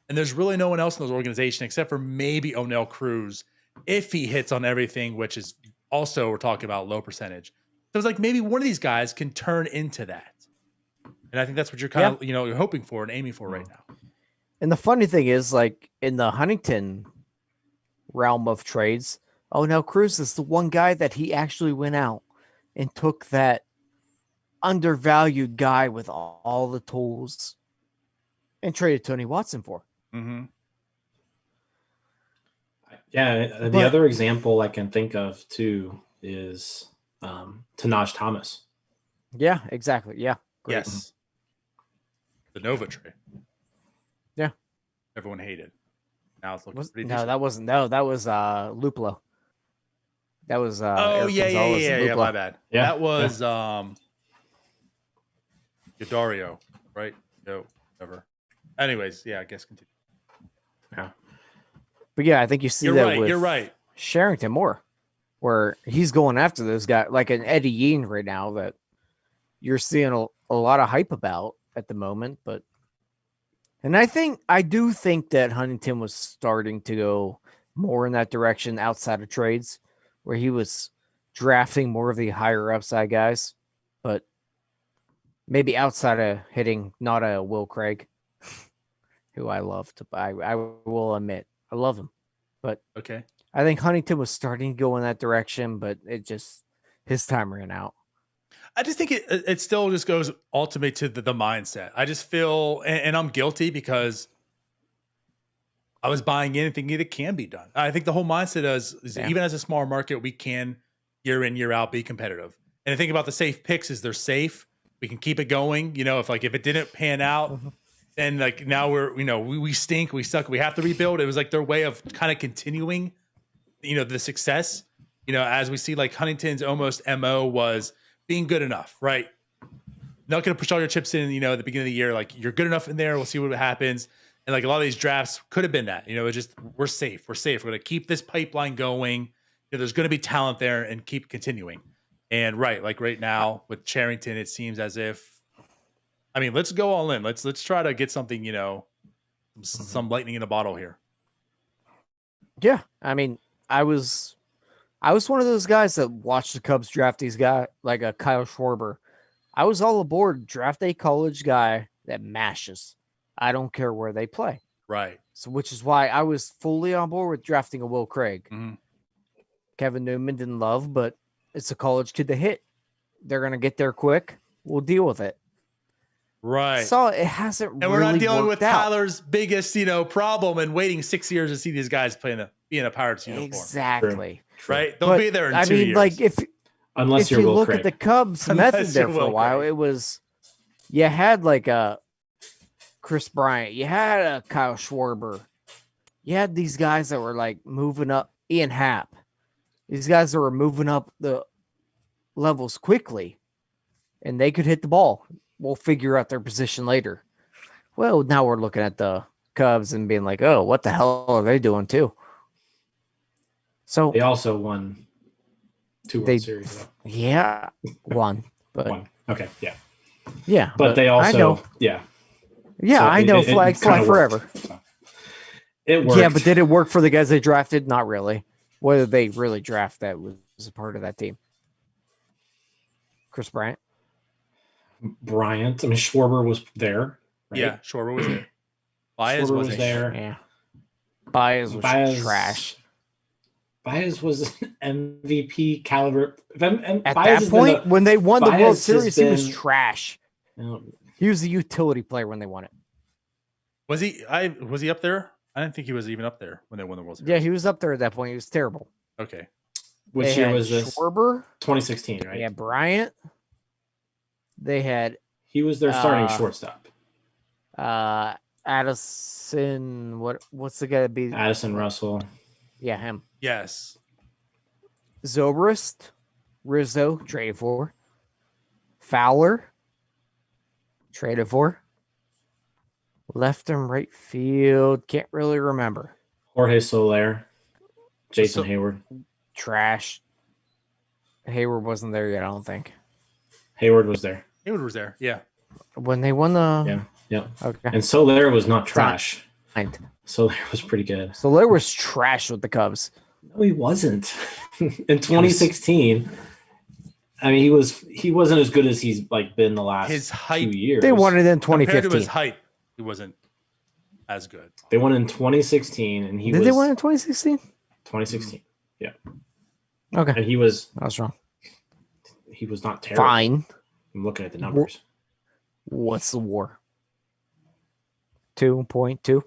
And there's really no one else in those organizations except for maybe O'Neill Cruz, if he hits on everything, which is also, we're talking about low percentage. So it's like maybe one of these guys can turn into that. And I think that's what you're kind of, you're hoping for and aiming for right now. And the funny thing is, like, in the Huntington realm of trades, O'Neill Cruz is the one guy that he actually went out and took that undervalued guy with all the tools and traded Tony Watson for. Mm-hmm. Yeah, the other example I can think of too is Tanaj Thomas. Yeah, exactly. Yeah. Great. Yes. The Nova trade. Yeah. Everyone hated. Now it's looking pretty decent. That wasn't. No, that was Luplo. That was Eric yeah, my bad. Yeah. That was Yodario, right? No, whatever. Anyways, yeah, I guess continue. Yeah. But yeah, I think you see You're that right. with You're right. Sherrington more, where he's going after those guys like an Eddie Yean right now that you're seeing a lot of hype about at the moment. But and I do think that Huntington was starting to go more in that direction outside of trades, where he was drafting more of the higher upside guys, but maybe outside of hitting not a Will Craig, who I loved. I will admit I love him, but Okay. I think Huntington was starting to go in that direction, but it just his time ran out. I just think it still just goes ultimate to the mindset. I just feel, and I'm guilty because I was buying in and thinking it can be done. I think the whole mindset is even as a smaller market, we can year in, year out be competitive. And the thing about the safe picks is they're safe. We can keep it going. You know, if it didn't pan out, then like now we stink, we suck, we have to rebuild. It was like their way of kind of continuing, the success. As we see, like Huntington's almost MO was being good enough, right? Not going to push all your chips in, at the beginning of the year. Like you're good enough in there. We'll see what happens. And like a lot of these drafts could have been that, it's just, we're safe. We're going to keep this pipeline going. There's going to be talent there and keep continuing. And like right now with Charrington, it seems as if, let's go all in. Let's try to get something, some lightning in a bottle here. Yeah. I was one of those guys that watched the Cubs draft these guys like a Kyle Schwarber. I was all aboard draft a college guy that mashes. I don't care where they play. Right. So, which is why I was fully on board with drafting a Will Craig. Mm-hmm. Kevin Newman didn't love, but it's a college kid to hit. They're going to get there quick. We'll deal with it. Right. So it hasn't and we're really not dealing with worked out. Tyler's biggest, problem and waiting 6 years to see these guys be in a Pirates uniform. Exactly. True. Right. They'll be there in 2 years. Like unless if you Will look at the Cubs method there for a while, Craig. It was you had like a Chris Bryant, you had a Kyle Schwarber, you had these guys that were like moving up. Ian Happ, these guys that were moving up the levels quickly, and they could hit the ball. We'll figure out their position later. Well, now we're looking at the Cubs and being like, oh, what the hell are they doing too? So they also won 2 World Series. Though. Yeah, one. But one. Okay, yeah. Yeah. But they also, I know. yeah. Yeah, so I know. Flag fly forever. So it worked. Yeah, but did it work for the guys they drafted? Not really. Whether they really draft that was a part of that team. Chris Bryant. Schwarber was there. Right? Yeah, Schwarber was there. Baez was there. Yeah. Baez was trash. Baez was an MVP caliber. At that point, when they won the World Series, he was trash. He was a utility player when they won it. Was he? Was he up there? I didn't think he was even up there when they won the World Series. Yeah, he was up there at that point. He was terrible. Okay. Which year was this? Schwarber. 2016, right? Yeah, Bryant. They had. He was their starting shortstop. Addison. What's the guy that beat Addison Russell? Yeah, him. Yes. Zobrist, Rizzo, traded for. Fowler, traded for. Left and right field, can't really remember. Jorge Soler, Jason Hayward. Trash. Hayward wasn't there yet, I don't think. Hayward was there. Hayward was there, yeah. When they won the... Yeah. Okay. And Soler was not trash. Fine. Soler was pretty good. Soler was trash with the Cubs. No, he wasn't. In 2016, he wasn't as good as he's been the last his height, 2 years. They won it in 2015. Compared to his height, he wasn't as good. They won in 2016, and Did they win in 2016? 2016, yeah. Okay. And he was... I was wrong. He was not terrible. Fine. I'm looking at the numbers. What's the WAR? 2.2.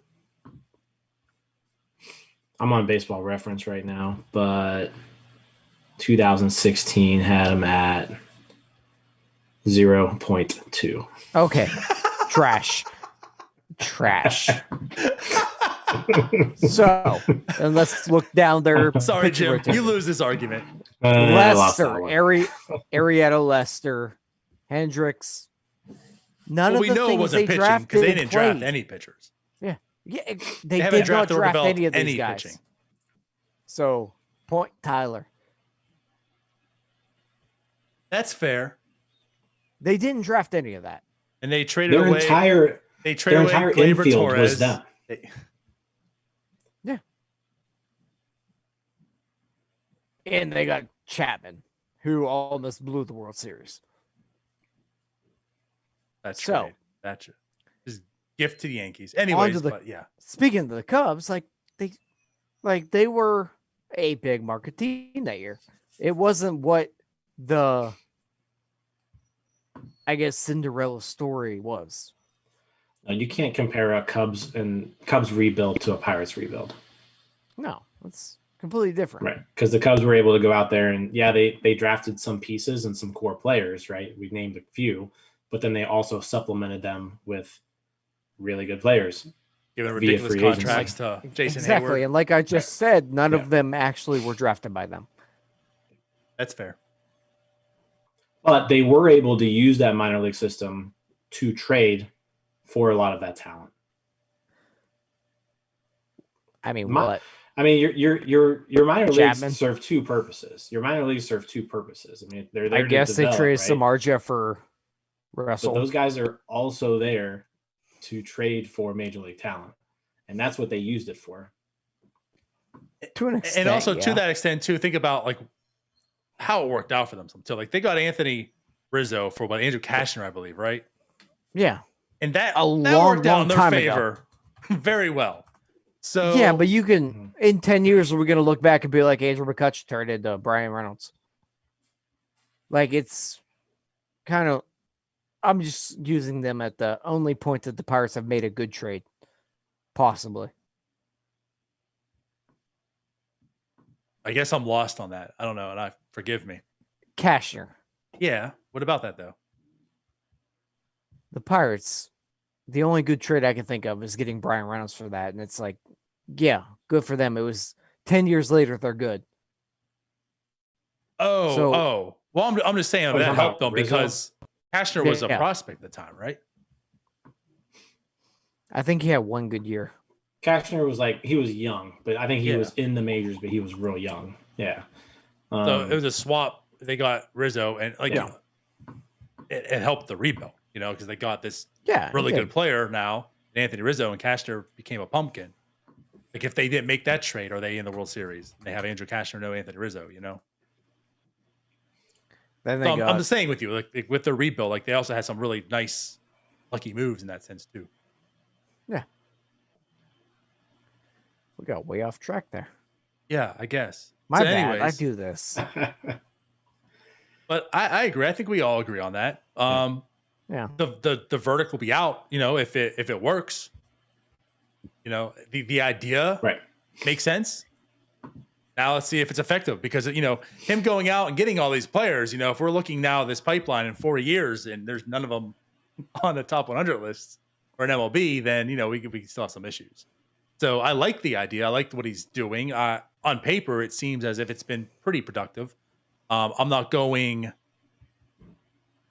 I'm on Baseball Reference right now, but 2016 had him at 0.2. Okay. Trash. So, and let's look down there. Sorry, Jim. You lose this argument. Lester, Arrieta, Lester, Hendricks. None of we the know it things wasn't they pitching drafted because they didn't played. draft any pitchers. Yeah. Yeah, they haven't did not drafted or draft developed any of these any guys. pitching. So, point Tyler. That's fair. They didn't draft any of that. And they traded Their away. entire They traded away Gleyber infield Torres. was them. Yeah. And they got Chapman, who almost blew the World Series. That's so. right. That's just gift to the Yankees. Anyways, but yeah. Speaking of the Cubs, they were a big market team that year. It wasn't what the, I guess, Cinderella story was. You can't compare a Cubs rebuild to a Pirates rebuild. No, it's completely different. Right. Because the Cubs were able to go out there and, they drafted some pieces and some core players, right? We named a few, but then they also supplemented them with really good players. Giving ridiculous contracts to Jason Hayward. And like I just said, none of them actually were drafted by them. That's fair. But they were able to use that minor league system to trade for a lot of that talent. I mean, what? I mean, your minor Chapman. leagues serve two purposes. Your minor leagues serve two purposes. I mean, they're there. I guess they traded right? Samardzija for Russell. But those guys are also there to trade for major league talent, and that's what they used it for. To an extent, and also to that extent too, think about like how it worked out for them. So like they got Anthony Rizzo for Andrew Cashner, I believe, right? Yeah, and that long, worked out in their time favor very well. So yeah, but you can in 10 years we're gonna look back and be like Andrew McCutcheon turned into Brian Reynolds. Like it's kind of, I'm just using them at the only point that the Pirates have made a good trade, possibly. I guess I'm lost on that. I don't know, and forgive me. Cashner. Yeah. What about that though? The Pirates, the only good trade I can think of is getting Brian Reynolds for that. And it's like, yeah, good for them. It was 10 years later, they're good. Well, I'm just saying that helped them because Cashner was a prospect at the time, right? I think he had one good year. Cashner was he was young, but I think he was in the majors, but he was real young. Yeah. So it was a swap. They got Rizzo and it helped the rebuild, because they got this really good player now, Anthony Rizzo, and Cashner became a pumpkin. Like if they didn't make that trade, are they in the World Series? They have Andrew Cashner, no Anthony Rizzo, Then I'm just saying with you, like with the rebuild, like they also had some really nice, lucky moves in that sense too. Yeah. We got way off track there. Yeah, I guess. My bad. I do this. But I agree. I think we all agree on that. Yeah. The verdict will be out, if it works. The idea makes sense. Now let's see if it's effective because him going out and getting all these players, if we're looking now at this pipeline in 4 years and there's none of them on the top 100 lists or an MLB, then we still have some issues. So I like the idea. I like what he's doing. On paper, it seems as if it's been pretty productive. I'm not going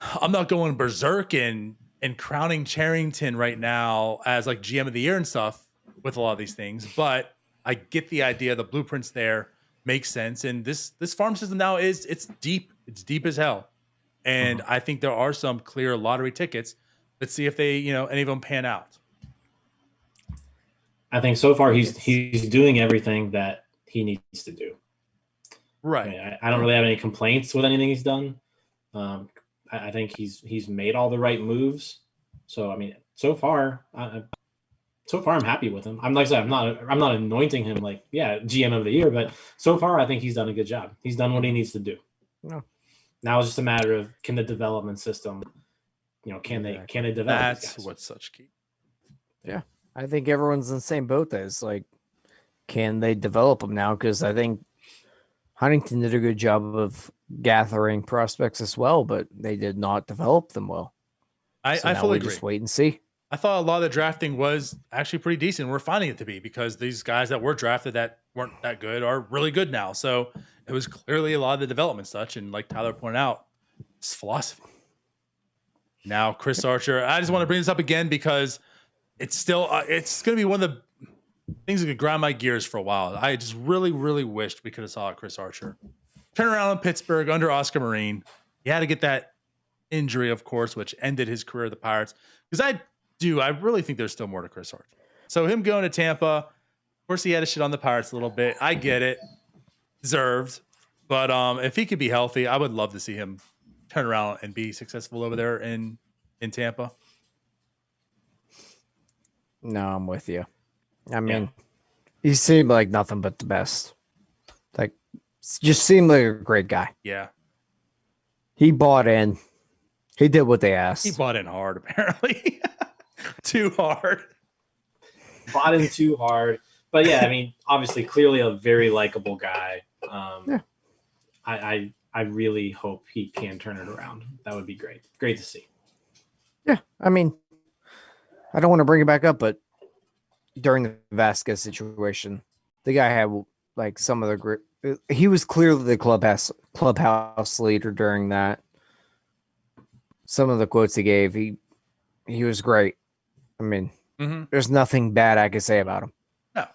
berserk and crowning Charrington right now as like GM of the year and stuff with a lot of these things, but I get the idea. The blueprints there make sense, and this farm system now it's deep. It's deep as hell, and I think there are some clear lottery tickets. Let's see if they any of them pan out. I think so far he's doing everything that he needs to do. Right. I mean, I don't really have any complaints with anything he's done. I think he's made all the right moves. So I mean, so far I'm happy with him. I'm like I said, I'm not anointing him GM of the year, but so far I think he's done a good job. He's done what he needs to do. No. Now it's just a matter of can the development system, can they develop? That's what's such key. Yeah, I think everyone's in the same boat. As can they develop them now? Because I think Huntington did a good job of gathering prospects as well, but they did not develop them well. I fully agree. Just wait and see. I thought a lot of the drafting was actually pretty decent. We're finding it to be because these guys that were drafted that weren't that good are really good now. So it was clearly a lot of the development such. And like Tyler pointed out, it's philosophy. Now, Chris Archer, I just want to bring this up again because it's still it's going to be one of the things that could grind my gears for a while. I just really, really wished we could have saw Chris Archer turn around in Pittsburgh under Oscar Marine. He had to get that injury, of course, which ended his career at the Pirates. Because I really think there's still more to Chris Archer. So him going to Tampa, of course, he had to shit on the Pirates a little bit. I get it, deserved. But if he could be healthy, I would love to see him turn around and be successful over there in Tampa. No, I'm with you. I mean, he seemed like nothing but the best. Like, just seemed like a great guy. Yeah. He bought in. He did what they asked. He bought in hard, apparently. Too hard. Bought in too hard. But yeah, I mean, obviously, clearly a very likable guy. I really hope he can turn it around. That would be great. Great to see. Yeah, I mean, I don't want to bring it back up, but during the Vasquez situation, the guy had like some of the great. He was clearly the clubhouse leader during that. Some of the quotes he gave, he was great. I mean, there's nothing bad I could say about him. No,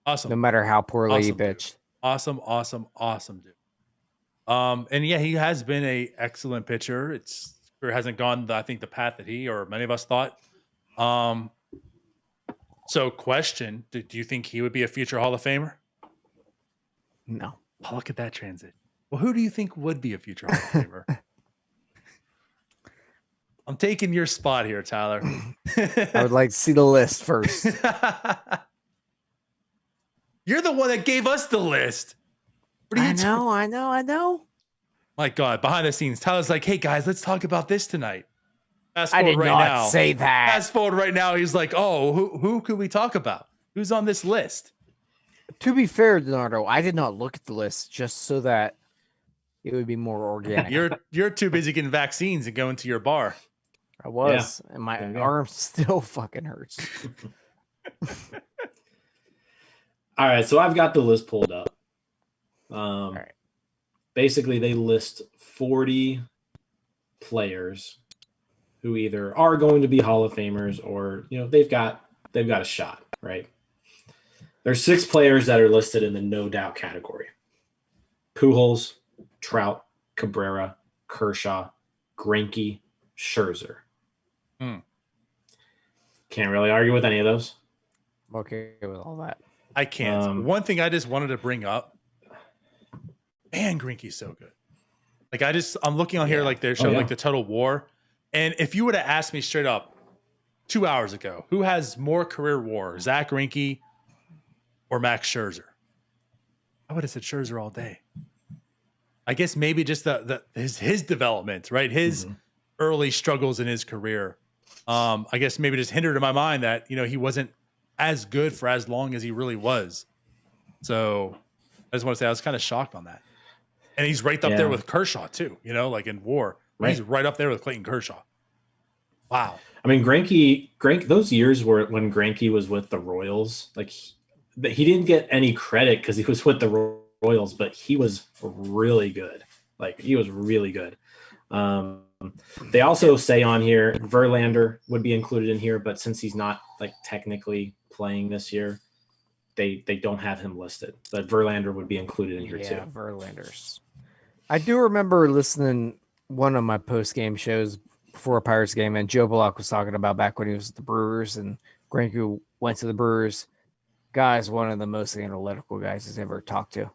awesome. No matter how poorly he pitched. Awesome, dude. And yeah, he has been a excellent pitcher. It hasn't gone, I think, the path that he or many of us thought. So, question: do you think he would be a future Hall of Famer? No. Oh, look at that transit. Well, who do you think would be a future Hall of Famer? I'm taking your spot here, Tyler. I would like to see the list first. You're the one that gave us the list. What are you I know. My God, behind the scenes, Tyler's like, "Hey guys, let's talk about this tonight." Fast I forward did right not now. say that. Fast forward right now, he's like, "Oh, who could we talk about? Who's on this list?" To be fair, Leonardo, I did not look at the list just so that it would be more organic. You're too busy getting vaccines and going to your bar. I was, and my arm still fucking hurts. All right, so I've got the list pulled up. All right. Basically, they list 40 players who either are going to be Hall of Famers or they've got a shot, right? There's 6 players that are listed in the no doubt category: Pujols, Trout, Cabrera, Kershaw, Greinke, Scherzer. Can't really argue with any of those. I'm okay with all that. I can't. One thing I just wanted to bring up, man, Greinke's so good. Like I'm looking on here, like they're showing like the total WAR, and if you would have asked me straight up 2 hours ago, who has more career WAR, Zach Greinke or Max Scherzer, I would have said Scherzer all day. I guess maybe just his development, right? His early struggles in his career. I guess maybe just hindered in my mind that he wasn't as good for as long as he really was. So I just want to say I was kind of shocked on that. And he's right up there with Kershaw too, like in WAR. Right. He's right up there with Clayton Kershaw. Wow. I mean, Greinke, those years were when Greinke was with the Royals. Like he didn't get any credit because he was with the Royals, but he was really good. Like he was really good. They also say on here Verlander would be included in here, but since he's not like technically playing this year, they don't have him listed. But Verlander would be included in here too. Yeah, Verlanders. I do remember listening one of my post game shows before a Pirates game, and Joe Block was talking about back when he was at the Brewers and Greinke went to the Brewers. Guy's one of the most analytical guys he's ever talked to.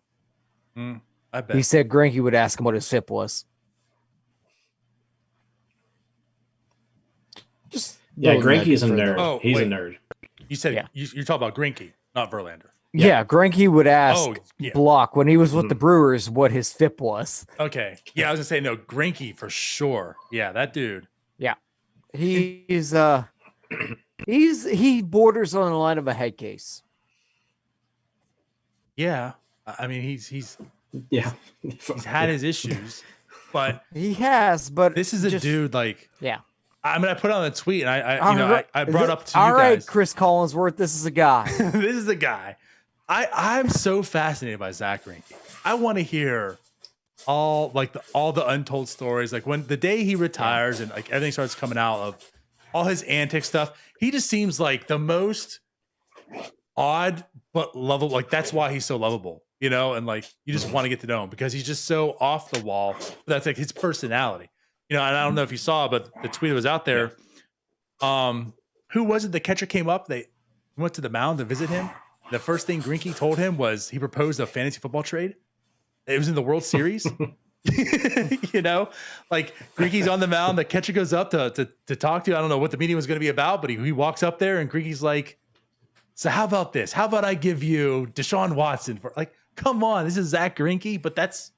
I bet. He said Greinke would ask him what his FIP was. Greinke is a nerd. Oh, he's a nerd. You said you're talking about Greinke, not Verlander. Yeah, Greinke would ask Block when he was with the Brewers what his FIP was. Okay. Yeah, I was gonna say no, Greinke for sure. Yeah, that dude. Yeah. He's he borders on the line of a head case. Yeah. I mean he's had his issues, but he has, but this is a dude like I mean, I put on a tweet and I brought up to you guys. All right, Chris Collinsworth, this is a guy. This is a guy. I'm so fascinated by Zach Greinke. I want to hear all the untold stories. Like when the day he retires and like everything starts coming out of all his antic stuff. He just seems like the most odd but lovable. Like that's why he's so lovable, you know. And like you just want to get to know him because he's just so off the wall. That's like his personality, you know. And I don't know if you saw, but the tweet that was out there. Who was it? The catcher came up. They went to the mound to visit him. The first thing Greinke told him was he proposed a fantasy football trade. It was in the World Series. You know, like Greinke's on the mound. The catcher goes up to talk to you. I don't know what the meeting was going to be about, but he walks up there and Greinke's like, so how about this? How about I give you Deshaun Watson for like, come on, this is Zach Greinke, but that's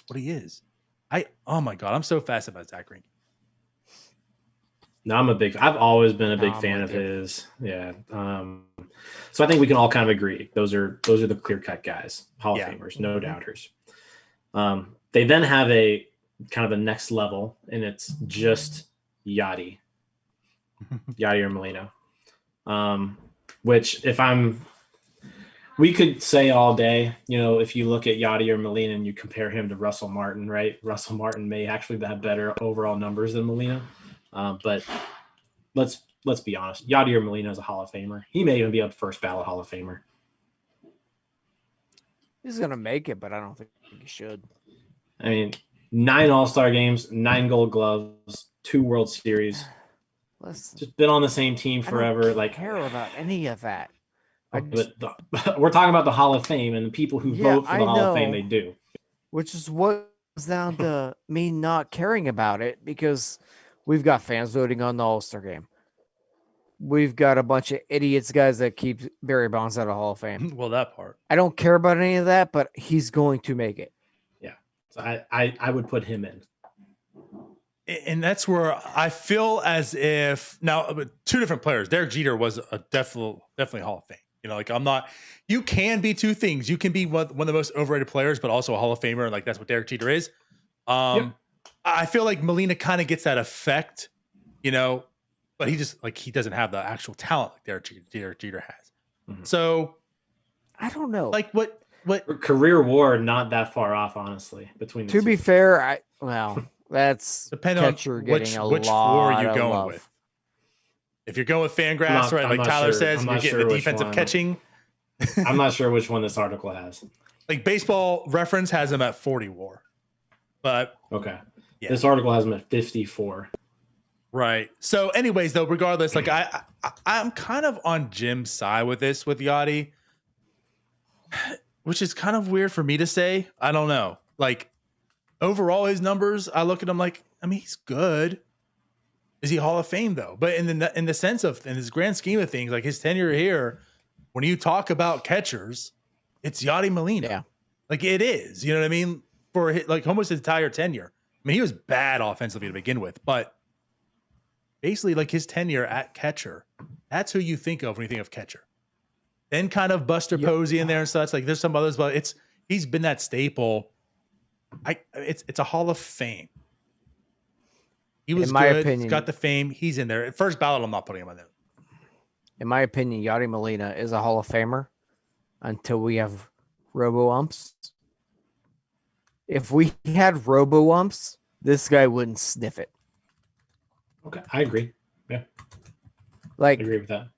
what he is. Oh my God, I'm so fascinated about Zach Greinke. No, I've always been a big fan of his. Yeah. So I think we can all kind of agree. Those are the clear-cut guys, Hall of Famers, no doubters. They then have a kind of a next level, and it's just Yadi or Molina. Which we could say all day, you know, if you look at Yadi or Molina and you compare him to Russell Martin, right? Russell Martin may actually have better overall numbers than Molina. But let's be honest. Yadi or Molina is a Hall of Famer. He may even be a first ballot Hall of Famer. He's gonna make it, but I don't think he should. I mean, 9 All-Star games, 9 Gold Gloves, 2 World Series. Just been on the same team forever. I don't care about any of that. We're talking about the Hall of Fame and the people who vote for the Hall of Fame. They do, which is what comes down to me not caring about it because we've got fans voting on the All-Star game. We've got a bunch of idiots, guys that keep Barry Bonds out of Hall of Fame. Well, that part. I don't care about any of that, but he's going to make it. Yeah. So I would put him in. And that's where I feel as if now 2 different players. Derek Jeter was a definitely Hall of Fame. You know, like you can be 2 things. You can be one of the most overrated players, but also a Hall of Famer. And like, that's what Derek Jeter is. I feel like Molina kind of gets that effect, you know, but he doesn't have the actual talent like Derek Jeter has. Mm-hmm. So I don't know. Like what career war, not that far off, honestly, between the two. To be fair, that's depending on which floor you're going with. If you're going with Fangraphs, right, like Tyler says, you're getting the defensive catching. I'm not sure which one this article has. Like Baseball Reference has him at 40 WAR, but okay, this article has him at 54. Right. So, anyways, though, regardless, like I'm kind of on Jim's side with this with Yachty, which is kind of weird for me to say. I don't know. Like overall, his numbers, I look at him like, I mean, he's good. Is he Hall of Fame though? But in the sense of in his grand scheme of things, like his tenure here, when you talk about catchers, it's Yachty Molina. Yeah. Like it is. You know what I mean? For like almost his entire tenure. I mean, he was bad offensively to begin with, but basically like his tenure at catcher, that's who you think of when you think of catcher. Then kind of Buster Posey in there and such. Like there's some others, but he's been that staple. It's a Hall of Fame. He was, in my opinion, he's got the fame. He's in there. At first ballot, I'm not putting him on there. In my opinion, Yachty Molina is a Hall of Famer until we have robo-umps. If we had robo-umps, this guy wouldn't sniff it. Okay, I agree. Yeah, I agree with that.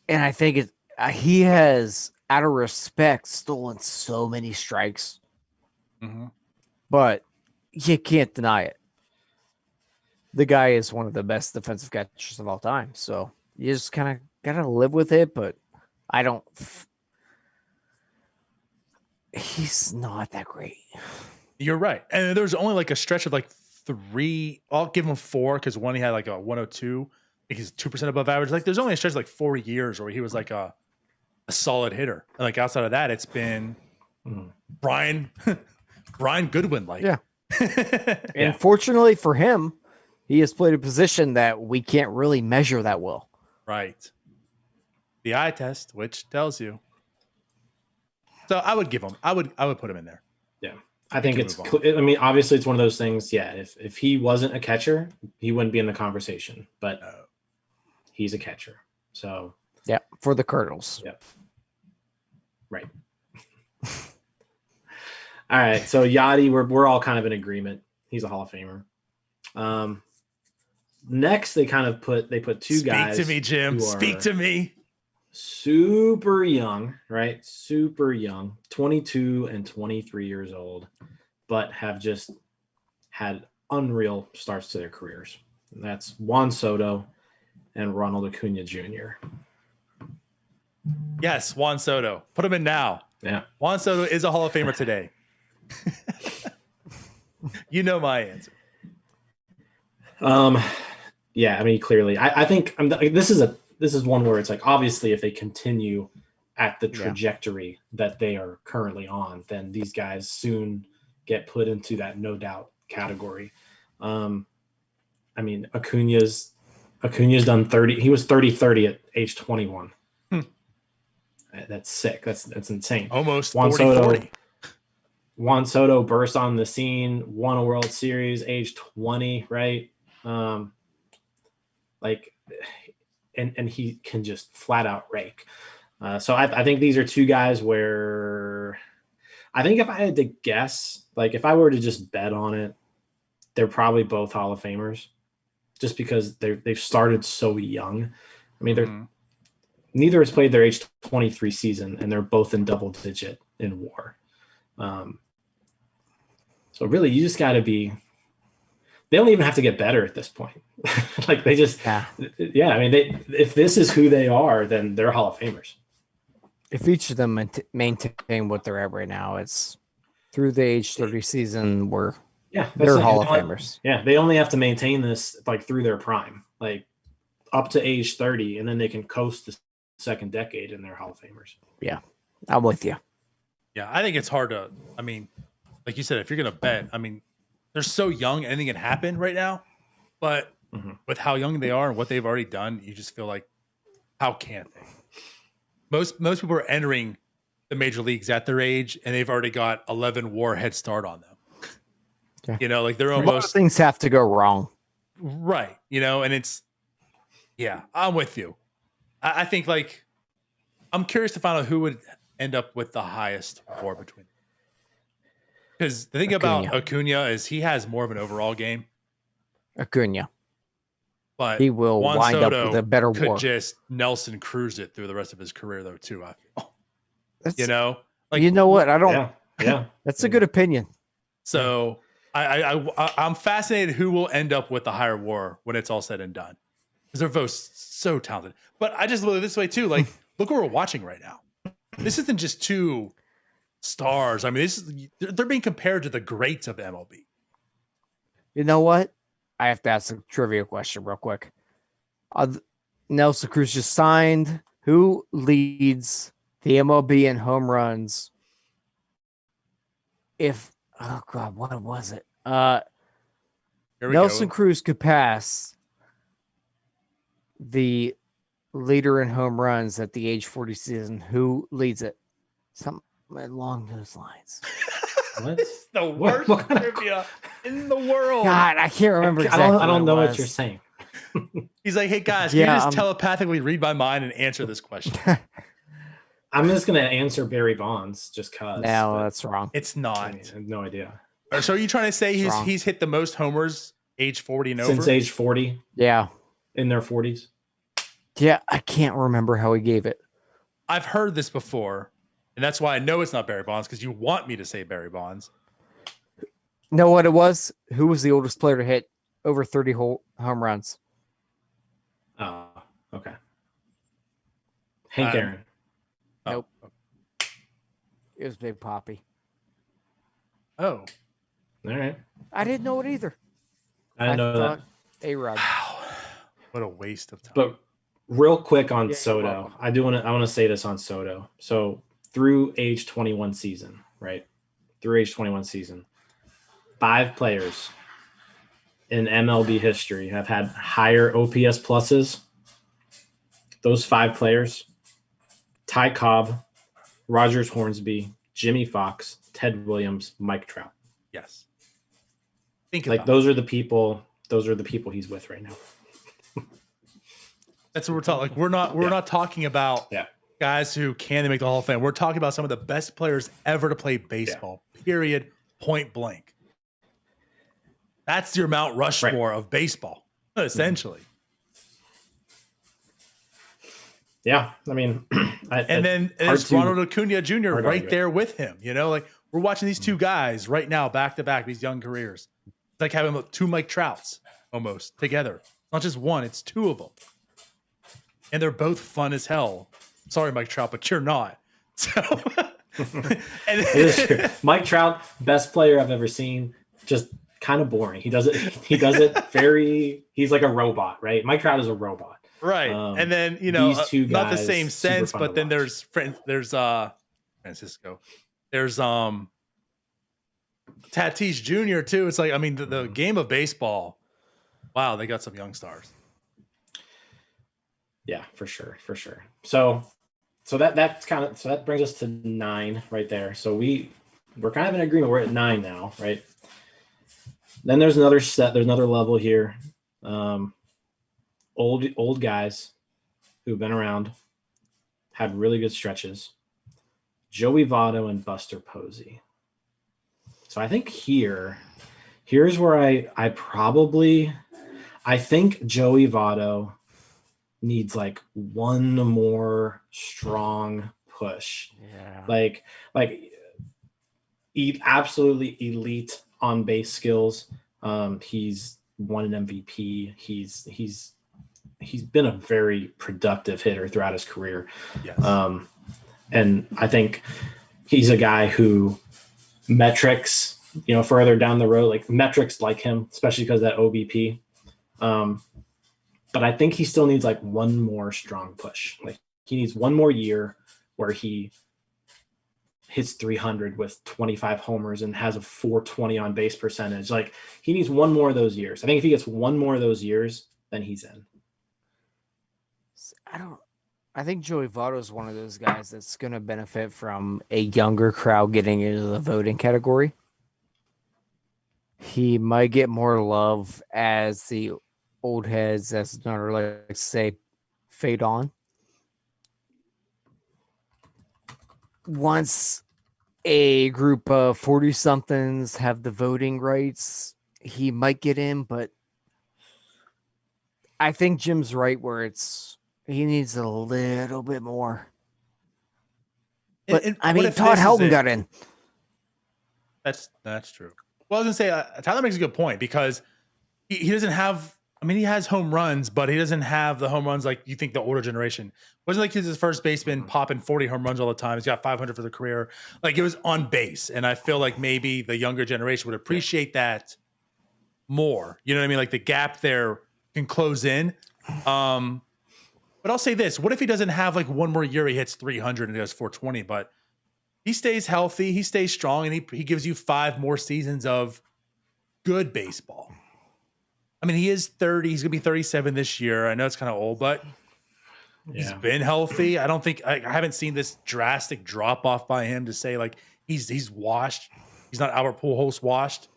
And I think he has, out of respect, stolen so many strikes. Mm-hmm. But you can't deny it. The guy is one of the best defensive catchers of all time. So you just kind of got to live with it. But he's not that great. You're right. And there's only like a stretch of like 3. I'll give him 4 because one he had like a 102. He's 2% above average. Like there's only a stretch of like 4 years where he was like a solid hitter. And like outside of that, it's been Brian Goodwin. Like, yeah. And fortunately for him, he has played a position that we can't really measure that well. Right. The eye test, which tells you. So I would give him. I would put him in there. Yeah. I think it's. I mean, obviously, it's one of those things. Yeah. If he wasn't a catcher, he wouldn't be in the conversation. But he's a catcher. So. Yeah, for the Cardinals. Yep. Right. All right. So Yachty, we're all kind of in agreement. He's a Hall of Famer. next they put two guys. Speak to me, Jim. Speak to me. Super young, right? Super young, 22 and 23 years old, but have just had unreal starts to their careers. And that's Juan Soto and Ronald Acuna Jr. Yes, Juan Soto. Put him in now. Yeah. Juan Soto is a Hall of Famer today. You know my answer. Yeah, I mean, clearly, I think this is one where it's like, obviously, if they continue at the trajectory that they are currently on, then these guys soon get put into that no doubt category. I mean, Acuna's done 30. He was 30 at age 21. That's sick. That's insane. Almost 40. Juan Soto burst on the scene, won a World Series, age 20, right? And he can just flat out rake. So I think these are two guys where I think if I had to guess, like if I were to just bet on it, they're probably both Hall of Famers, just because they've started so young. I mean, neither has played their age 23 season, and they're both in double digit in WAR. So really, you just got to be. They don't even have to get better at this point. Like they just, I mean, if this is who they are, then they're Hall of Famers. If each of them maintain what they're at right now, it's through the age 30 season where they're Hall of Famers. Yeah, they only have to maintain this like through their prime, like up to age 30, and then they can coast the second decade and they're Hall of Famers. Yeah, I'm with you. Yeah, I think it's hard to, I mean, like you said, if you're going to bet, I mean, they're so young, anything can happen right now. But with how young they are and what they've already done, you just feel like, how can they? Most people are entering the major leagues at their age, and they've already got 11 WAR head start on them. Yeah. You know, like they're almost... A lot of things have to go wrong. Right. You know, and it's... Yeah, I'm with you. I think, like, I'm curious to find out who would end up with the highest WAR between. Because the thing about Acuna is he has more of an overall game. Acuna. But he will Juan wind Soto up with a better could WAR. just Nelson Cruz it through the rest of his career, though, too. I feel. You know? Like, you know what? I don't... Yeah. That's a good opinion. So I'm fascinated who will end up with the higher WAR when it's all said and done. Because they're both so talented. But I just look at it this way, too. Like, look what we're watching right now. This isn't just two stars. I mean, they're being compared to the greats of MLB. You know what? I have to ask a trivia question real quick. Nelson Cruz just signed. Who leads the MLB in home runs? Oh God, what was it? Nelson Cruz could pass the leader in home runs at the age 40 season. Who leads it? Something along those lines. What? It's the worst trivia in the world. God, I can't remember exactly. I don't know what you're saying. He's like, hey guys, can you just telepathically read my mind and answer this question? I'm just gonna answer Barry Bonds just cause. No, that's wrong. It's not. I have no idea. So are you trying to say he's hit the most homers age 40 and over? Since age 40? Yeah. In their 40s? Yeah, I can't remember how he gave it. I've heard this before. And that's why I know it's not Barry Bonds, because you want me to say Barry Bonds. Know what it was? Who was the oldest player to hit over 30 home runs? Oh, okay. Hank Aaron. Nope. It was Big Papi. Oh. All right. I didn't know it either. I didn't know that. A-Rod. Wow. What a waste of time. But real quick on Soto, I want to say this on Soto. So through age 21 season, right? Through age 21 season, 5 players in MLB history have had higher OPS pluses. Those 5 players: Ty Cobb, Rogers Hornsby, Jimmy Fox, Ted Williams, Mike Trout. Yes. Think like those are the people. Those are the people he's with right now. That's what we're talking. Like we're not talking about guys who can make the Hall of Fame. We're talking about some of the best players ever to play baseball. Period. Point blank. That's your Mount Rushmore of baseball. essentially. Yeah, I mean, and then there's Ronald Acuna Jr. right there with him. You know, like we're watching these two guys right now, back to back, these young careers. It's like having two Mike Trouts almost together. Not just one, it's two of them. And they're both fun as hell. Sorry, Mike Trout, but you're not. So, Mike Trout, best player I've ever seen. Just kind of boring. He does it very. He's like a robot, right? Mike Trout is a robot, right? And then these two guys, not the same sense, but then there's Francisco. There's Tatis Jr. too. It's like, I mean, the game of baseball. Wow, they got some young stars. Yeah, for sure. So that brings us to 9 right there. So we're kind of in agreement. We're at 9 now, right? Then there's another set. There's another level here. Old guys who've been around, had really good stretches. Joey Votto and Buster Posey. So I think here's where I think Joey Votto needs like one more strong push. Yeah. Like absolutely elite on base skills. He's won an MVP. He's been a very productive hitter throughout his career. Yes. And I think he's a guy who metrics, further down the road, like metrics like him, especially because of that OBP. But I think he still needs like one more strong push. Like he needs one more year where he hits 300 with 25 homers and has a 420 on base percentage. Like he needs one more of those years. I think if he gets one more of those years, then he's in. I think Joey Votto is one of those guys that's going to benefit from a younger crowd getting into the voting category. He might get more love as the old heads, as another like say, fade on. Once a group of 40-somethings have the voting rights, he might get in, but I think Jim's right where he needs a little bit more. But I mean, Todd Helton got in. That's true. Well, I was going to say, Tyler makes a good point because he doesn't have, I mean, he has home runs, but he doesn't have the home runs like you think the older generation. It wasn't like he's his first baseman popping 40 home runs all the time. He's got 500 for the career. Like it was on base. And I feel like maybe the younger generation would appreciate that more. You know what I mean? Like the gap there can close in. But I'll say this. What if he doesn't have like one more year, he hits 300 and he does 420, but he stays healthy, he stays strong, and he gives you 5 more seasons of good baseball. I mean, he is 30. He's going to be 37 this year. I know it's kind of old, but he's been healthy. I don't think I haven't seen this drastic drop off by him to say like he's washed. He's not Albert Pujols washed.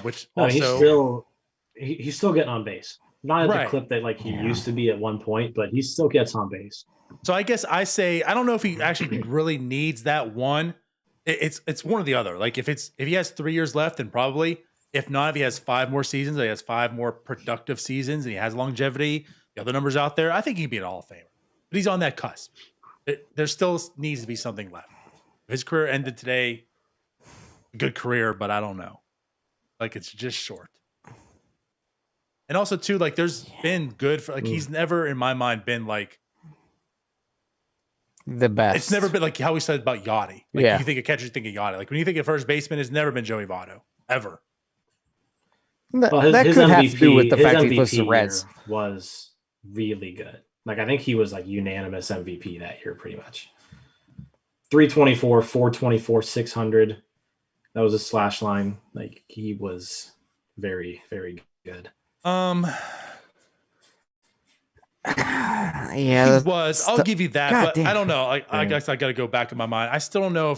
Which no, also he's still getting on base. Not at the clip that like he used to be at one point, but he still gets on base. So I guess I say I don't know if he actually really needs that one. It's one or the other. Like if he has 3 years left, then probably. If not, if he has 5 more seasons, he has 5 more productive seasons, and he has longevity, the other numbers out there, I think he'd be an Hall of Famer. But he's on that cusp. There still needs to be something left. His career ended today. Good career, but I don't know. Like it's just short. And also too, like there's been good for like he's never in my mind been like the best. It's never been like how we said about Yachty. Like you think of catcher, you think of Yachty. Like when you think of first baseman, it's never been Joey Votto ever. Well, that could have to do with the fact he was the Reds. Was really good. Like I think he was like unanimous MVP that year, pretty much. 324, 424, 600. That was a slash line. Like he was very, very good. Yeah, he was. I'll give you that, but I don't know. I guess I got to go back in my mind. I still don't know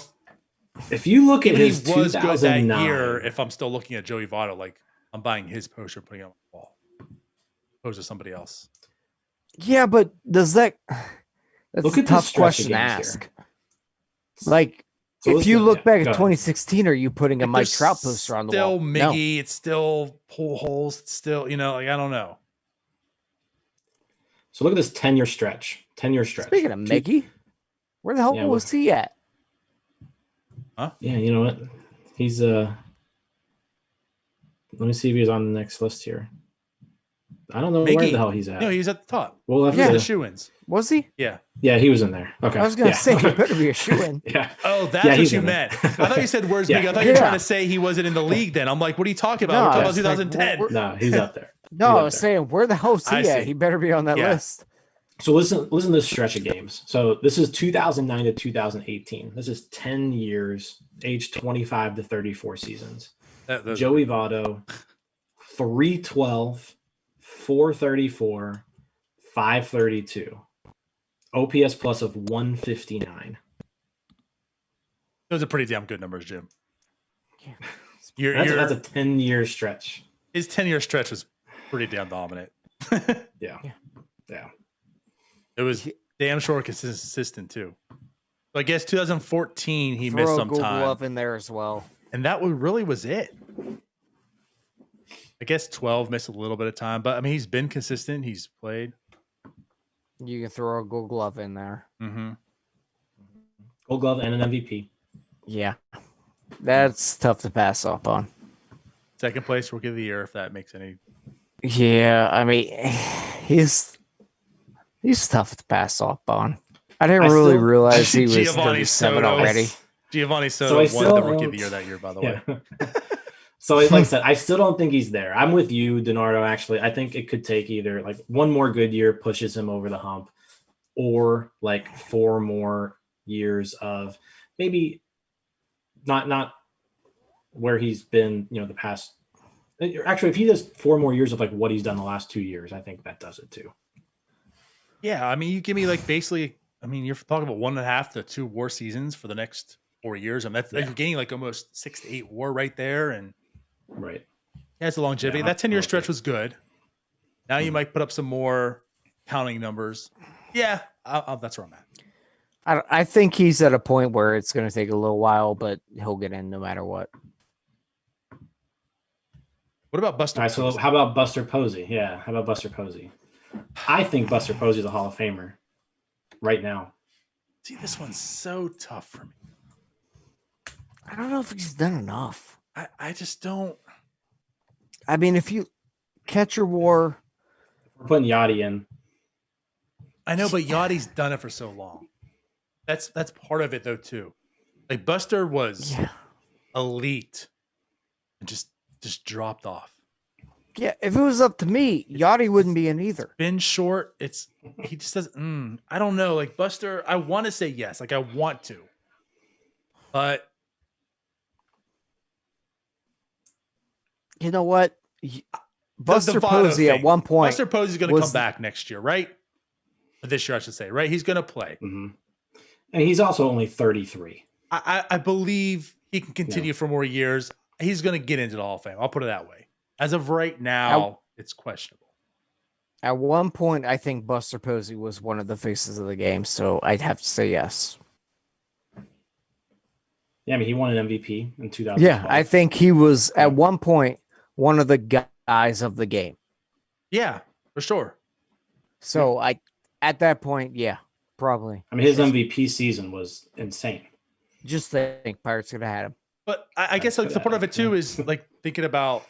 if you look at his he was good that year. If I'm still looking at Joey Votto, like I'm buying his poster, putting it on the wall, opposed to somebody else. Yeah, but does that? That's a tough question to ask. Like So if you look back at go ahead. 2016, are you putting a Like, Mike there's Trout poster on the wall? Still Miggy, it's still Pujols, it's still, like, I don't know. So look at this 10-year stretch. 10-year stretch. Speaking of Mickey, where the hell was he at? Huh? Yeah, you know what? He's let me see if he's on the next list here. I don't know Miggy. where the hell he's at. No, he's at the top. Well, He's the shoe-ins. Was he? Yeah. Yeah, he was in there. Okay. I was gonna say he better be a shoe-in. Yeah. Oh, that's Yeah, what he's you in meant. there. I thought you said where's Miggy. I thought you were trying to say he wasn't in the league then. I'm like, what are you talking about? We're talking about 2010. No, he's up there. No, I was saying, where the hell is he I at? see. He better be on that list. So listen to this stretch of games. So this is 2009 to 2018. This is 10 years, age 25 to 34 seasons. Joey Votto, 312, 434, 532. OPS plus of 159. Those are pretty damn good numbers, Jim. That's a 10-year stretch. His 10-year stretch was pretty damn dominant. Yeah. It was damn sure consistent too. So I guess 2014 he Throw missed a some Gold time, Glove in there as well. and that really was it. I guess 12 missed a little bit of time, but I mean he's been consistent. He's played. You can throw a Gold Glove in there. Mm-hmm. Gold Glove and an MVP. Yeah, that's tough to pass up on. Second place Rookie of the Year, if that makes any. Yeah, I mean, he's tough to pass up on. I didn't really realize he was Giovanni 37 Soto already. Giovanni Soto So won the Rookie of the Year that year, by the way. So like I said, I still don't think he's there. I'm with you, DiNardo, actually. I think it could take either like one more good year pushes him over the hump, or like 4 more years of maybe not where he's been, the past. Actually, if he does 4 more years of like what he's done the last 2 years, I think that does it too. Yeah, I mean, you give me like basically, I mean, you're talking about 1.5 to 2 WAR seasons for the next 4 years. I mean, you're getting like almost 6 to 8 WAR right there, and Right. yeah, it's a longevity. That 10-year stretch was good. Now you might put up some more counting numbers. Yeah, that's where I'm at. I think he's at a point where it's going to take a little while, but he'll get in no matter what. What about Buster? All right, so how about Buster Posey? Yeah, how about Buster Posey? I think Buster Posey is a Hall of Famer right now. See, this one's so tough for me. I don't know if he's done enough. I just don't. I mean, if you catcher WAR, We're putting Yachty in. I know, but Yachty's done it for so long. That's part of it though too. Like Buster was elite and just dropped off. Yeah, if it was up to me, Yachty wouldn't be in either. Been short. He just doesn't. I don't know. Like Buster, I want to say yes. Like I want to, but you know what? Buster Posey at one point. Buster Posey's going to come back next year, right? This year, I should say, right? He's going to play. Mm-hmm. And he's also only 33. I believe he can continue for more years. He's going to get into the Hall of Fame. I'll put it that way. As of right now, it's questionable. At one point, I think Buster Posey was one of the faces of the game, so I'd have to say yes. Yeah, I mean, he won an MVP in 2012. Yeah, I think he was, at one point, one of the guys of the game. Yeah, for sure. So, at that point, yeah, probably. I mean, his MVP season was insane. Just think Pirates could have had him. But I guess like the part of it too is like thinking about.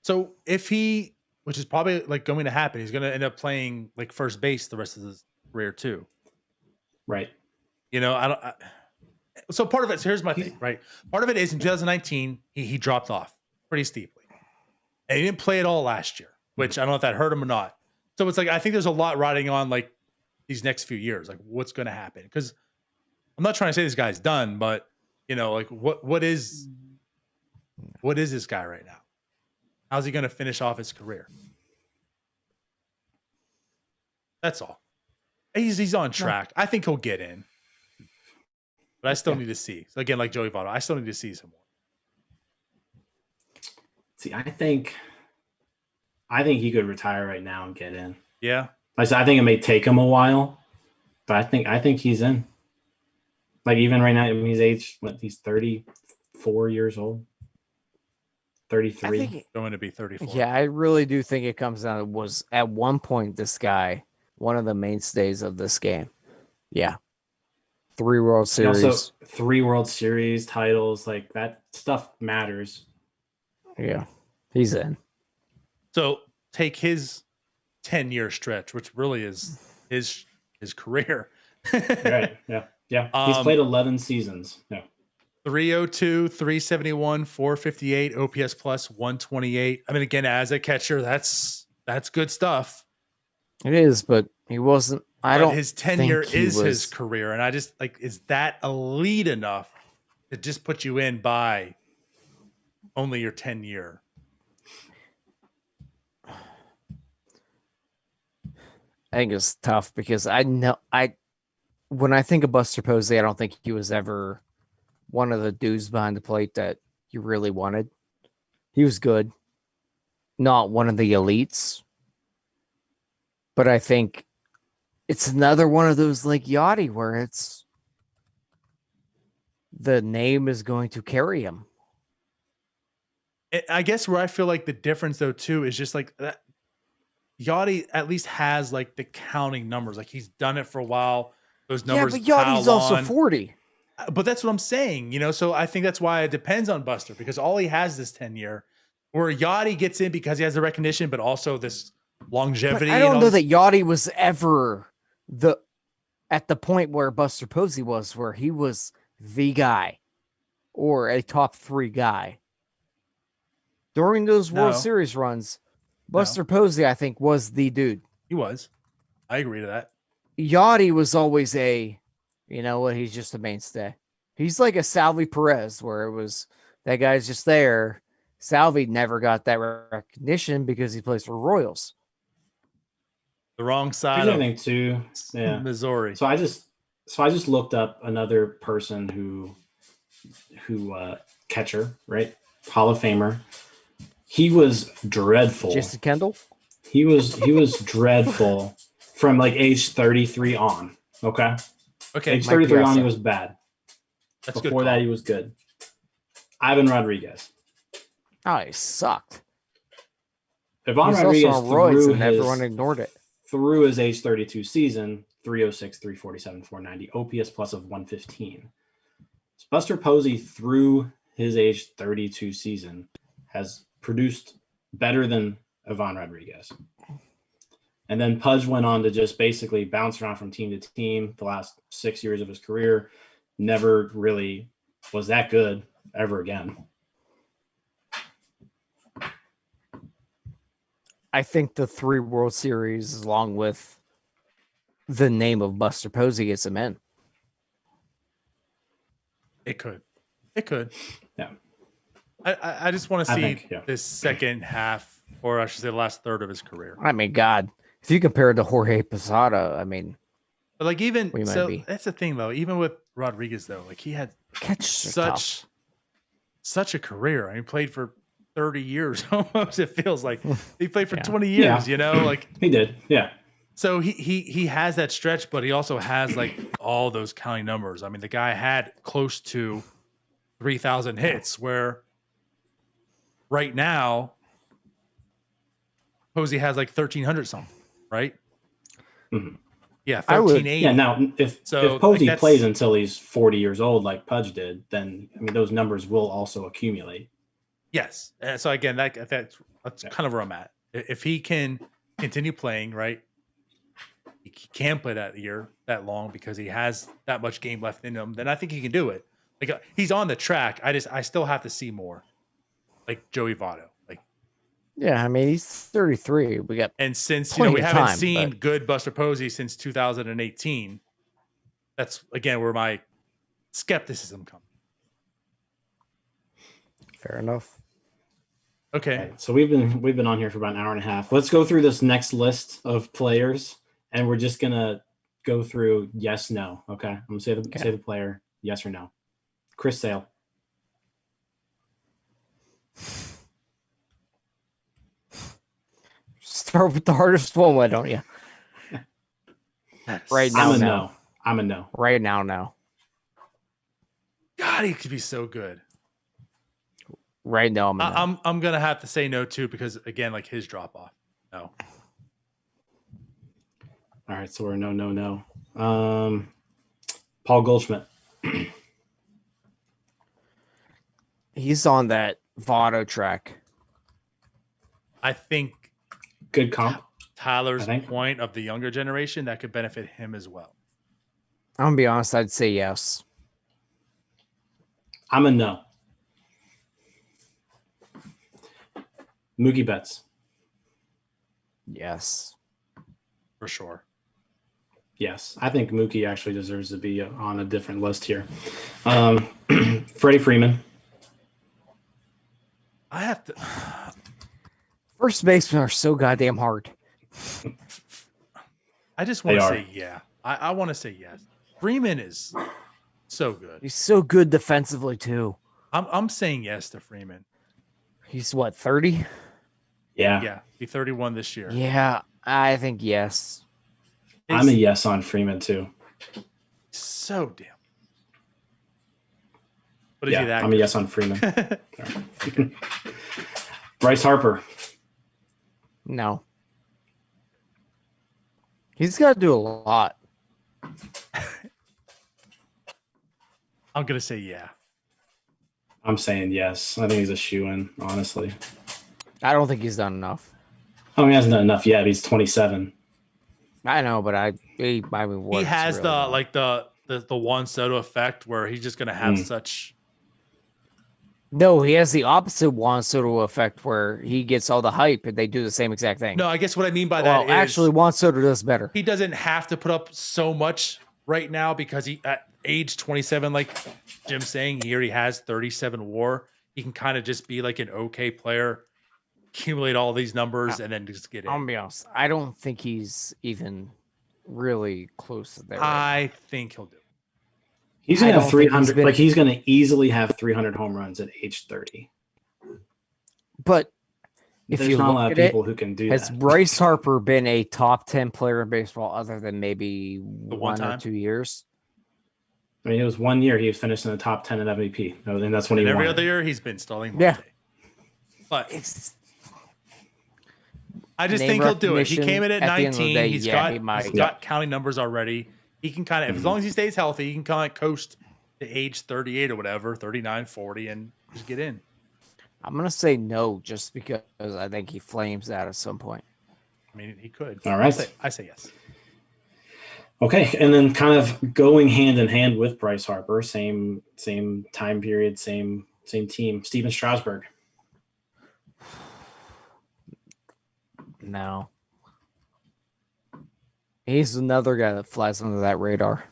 So if he, which is probably like going to happen, he's going to end up playing like first base the rest of his career too. Right. So part of it. So here's my thing. Right. Part of it is in 2019 he dropped off pretty steeply, and he didn't play at all last year, which I don't know if that hurt him or not. So it's like I think there's a lot riding on like these next few years, like what's going to happen. Because I'm not trying to say this guy's done, but like what is this guy right now? How's he going to finish off his career? That's all. He's on track. I think he'll get in, but I still need to see. So again, like Joey Votto, I still need to see some more. See, I think he could retire right now and get in. Yeah. I think it may take him a while, But I think he's in. Like even right now, I mean, he's aged what? He's 34 years old. 33. Going to be 34. Yeah, I really do think it comes down to was at one point this guy one of the mainstays of this game. Yeah. 3 World And also Series. 3 World Series titles, like that stuff matters. Yeah. He's in. So take his 10-year stretch, which really is his career. Right. Yeah. Yeah. He's played 11 seasons. Yeah. 302, 371, 458, OPS plus 128. I mean, again, as a catcher, that's good stuff. It is, but he wasn't. His tenure is his career, and I just like, is that elite enough to just put you in by only your 10-year? I think it's tough because when I think of Buster Posey, I don't think he was ever one of the dudes behind the plate that you really wanted. He was good, not one of the elites, but I think it's another one of those like Yachty where it's the name is going to carry him. I guess where I feel like the difference though too is just like that. Yachty at least has like the counting numbers. Like he's done it for a while. Those numbers. Yeah, but Yachty's also 40. But that's what I'm saying, so I think that's why it depends on Buster because all he has this 10-year where Yachty gets in because he has the recognition, but also this longevity. But I don't know that Yachty was ever at the point where Buster Posey was, where he was the guy or a top 3 guy. During those World Series runs, Buster Posey, I think, was the dude. He was. I agree to that. Yachty was always he's just a mainstay. He's like a Salvi Perez, where it was that guy's just there. Salvi never got that recognition because he plays for Royals. The wrong side of thing too. Yeah. Missouri. So I just looked up another person who catcher, right? Hall of Famer. He was dreadful. Jason Kendall? He was dreadful from like age 33 on. Okay. Age 33 on, he was bad. That's Before that, he was good. Ivan Rodriguez. Oh, he sucked. Ivan Rodriguez threw and everyone ignored it. Through his age 32 season, 306, 347, 490, OPS plus of 115. So Buster Posey, through his age 32 season, has produced better than Ivan Rodriguez. And then Pudge went on to just basically bounce around from team to team the last 6 years of his career. Never really was that good ever again. I think the 3 World Series, along with the name of Buster Posey, gets him in. It could. Yeah. I just want to see this second half, or I should say the last third of his career. I mean, God, if you compare it to Jorge Posada, I mean, but like that's the thing though. Even with Rodriguez though, like he had such a career. I mean, played for 30 years almost. It feels like he played for 20 years. Like he did. Yeah. So he has that stretch, but he also has like all those counting numbers. I mean, the guy had close to 3,000 hits, where right now Posey has like 1,300 something, right? Mm-hmm. Yeah, 1,380. Yeah, now if Posey plays until he's 40 years old like Pudge did, then I mean those numbers will also accumulate. Yes. So again, that's kind of where I'm at. If he can continue playing, right? He can play that long because he has that much game left in him, then I think he can do it. Like he's on the track. I still have to see more. Like Joey Votto. Yeah, I mean he's 33. We got since we haven't seen good Buster Posey since 2018. That's again where my skepticism comes. Fair enough. Okay. So we've been on here for about an hour and a half. Let's go through this next list of players, and we're just gonna go through yes, no. Okay. I'm gonna say the player, yes or no. Chris Sale. Start with the hardest one, why don't you? Right now, I'm a no. no. I'm a no. Right now, no. God, he could be so good. Right now, I'm a no. I'm gonna have to say no too because again, like his drop off. No. All right, so we're no. Paul Goldschmidt. He's on that Votto track. I think Good comp. Tyler's I think. point of the younger generation that could benefit him as well. I'm gonna be honest. I'd say yes. I'm a no. Mookie Betts. Yes. For sure. Yes, I think Mookie actually deserves to be on a different list here. Freddie Freeman. I have to. First basemen are so goddamn hard. I just want to They say are. yeah. I want to say yes. Freeman is so good. He's so good defensively too. I'm saying yes to Freeman. He's what, 30? Yeah. Yeah, be 31 this year. Yeah, I think yes. I'm a yes on Freeman too. So damn. But is he Yeah, that I'm good? a yes on Freeman. Bryce Harper. No. He's got to do a lot. I'm gonna say yeah. I'm saying yes. I think he's a shoo-in, honestly. I don't think he's done enough. He hasn't done enough yet. He's 27. I know, but he has really well. the Juan Soto effect where he's just gonna have such. No, he has the opposite Juan Soto effect where he gets all the hype and they do the same exact thing. No, I guess what I mean by that is actually Juan Soto does better. He doesn't have to put up so much right now because he at age 27, like Jim's saying, he already has 37 WAR. He can kind of just be like an okay player, accumulate all these numbers, and then just get in. I'm gonna be honest. I don't think he's even really close to there. I think he'll do it. He's going to have 300. He's going to easily have 300 home runs at age 30. But if there's you not a look lot of at people who can do has that. Bryce Harper been a top 10 player in baseball other than maybe one or 2 years? I mean, it was 1 year he was finished in the top 10 at MVP, and that's when he won. Every other year he's been stalling. Yeah, but I just think he'll do it. He came in at 19. Day, he's got counting numbers already. He can kind of, as long as he stays healthy, he can kind of coast to age 38 or whatever, 39, 40, and just get in. I'm going to say no just because I think he flames that at some point. I mean, he could. All right. I say yes. Okay, and then kind of going hand in hand with Bryce Harper, same time period, same team, Steven Strasburg. No. He's another guy that flies under that radar.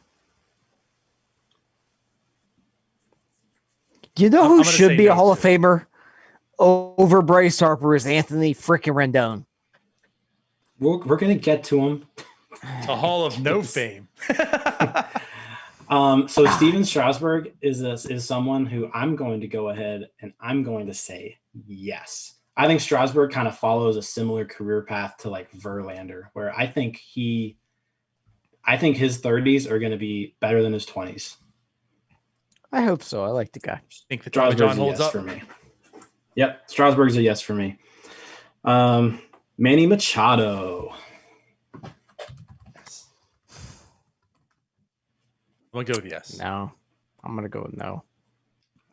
You know who should be a Hall of Famer over Bryce Harper is Anthony freaking Rendon. We're going to get to him. A Hall of No Fame. So Steven Strasburg is someone who I'm going to go ahead and I'm going to say yes. I think Strasburg kind of follows a similar career path to like Verlander, where I think his 30s are going to be better than his 20s. I hope so. I like the guy. I think the Strasburg's holds a yes up for me. Yep, Strasburg's a yes for me. Manny Machado. Yes. I'm going to go with yes. No. I'm going to go with no.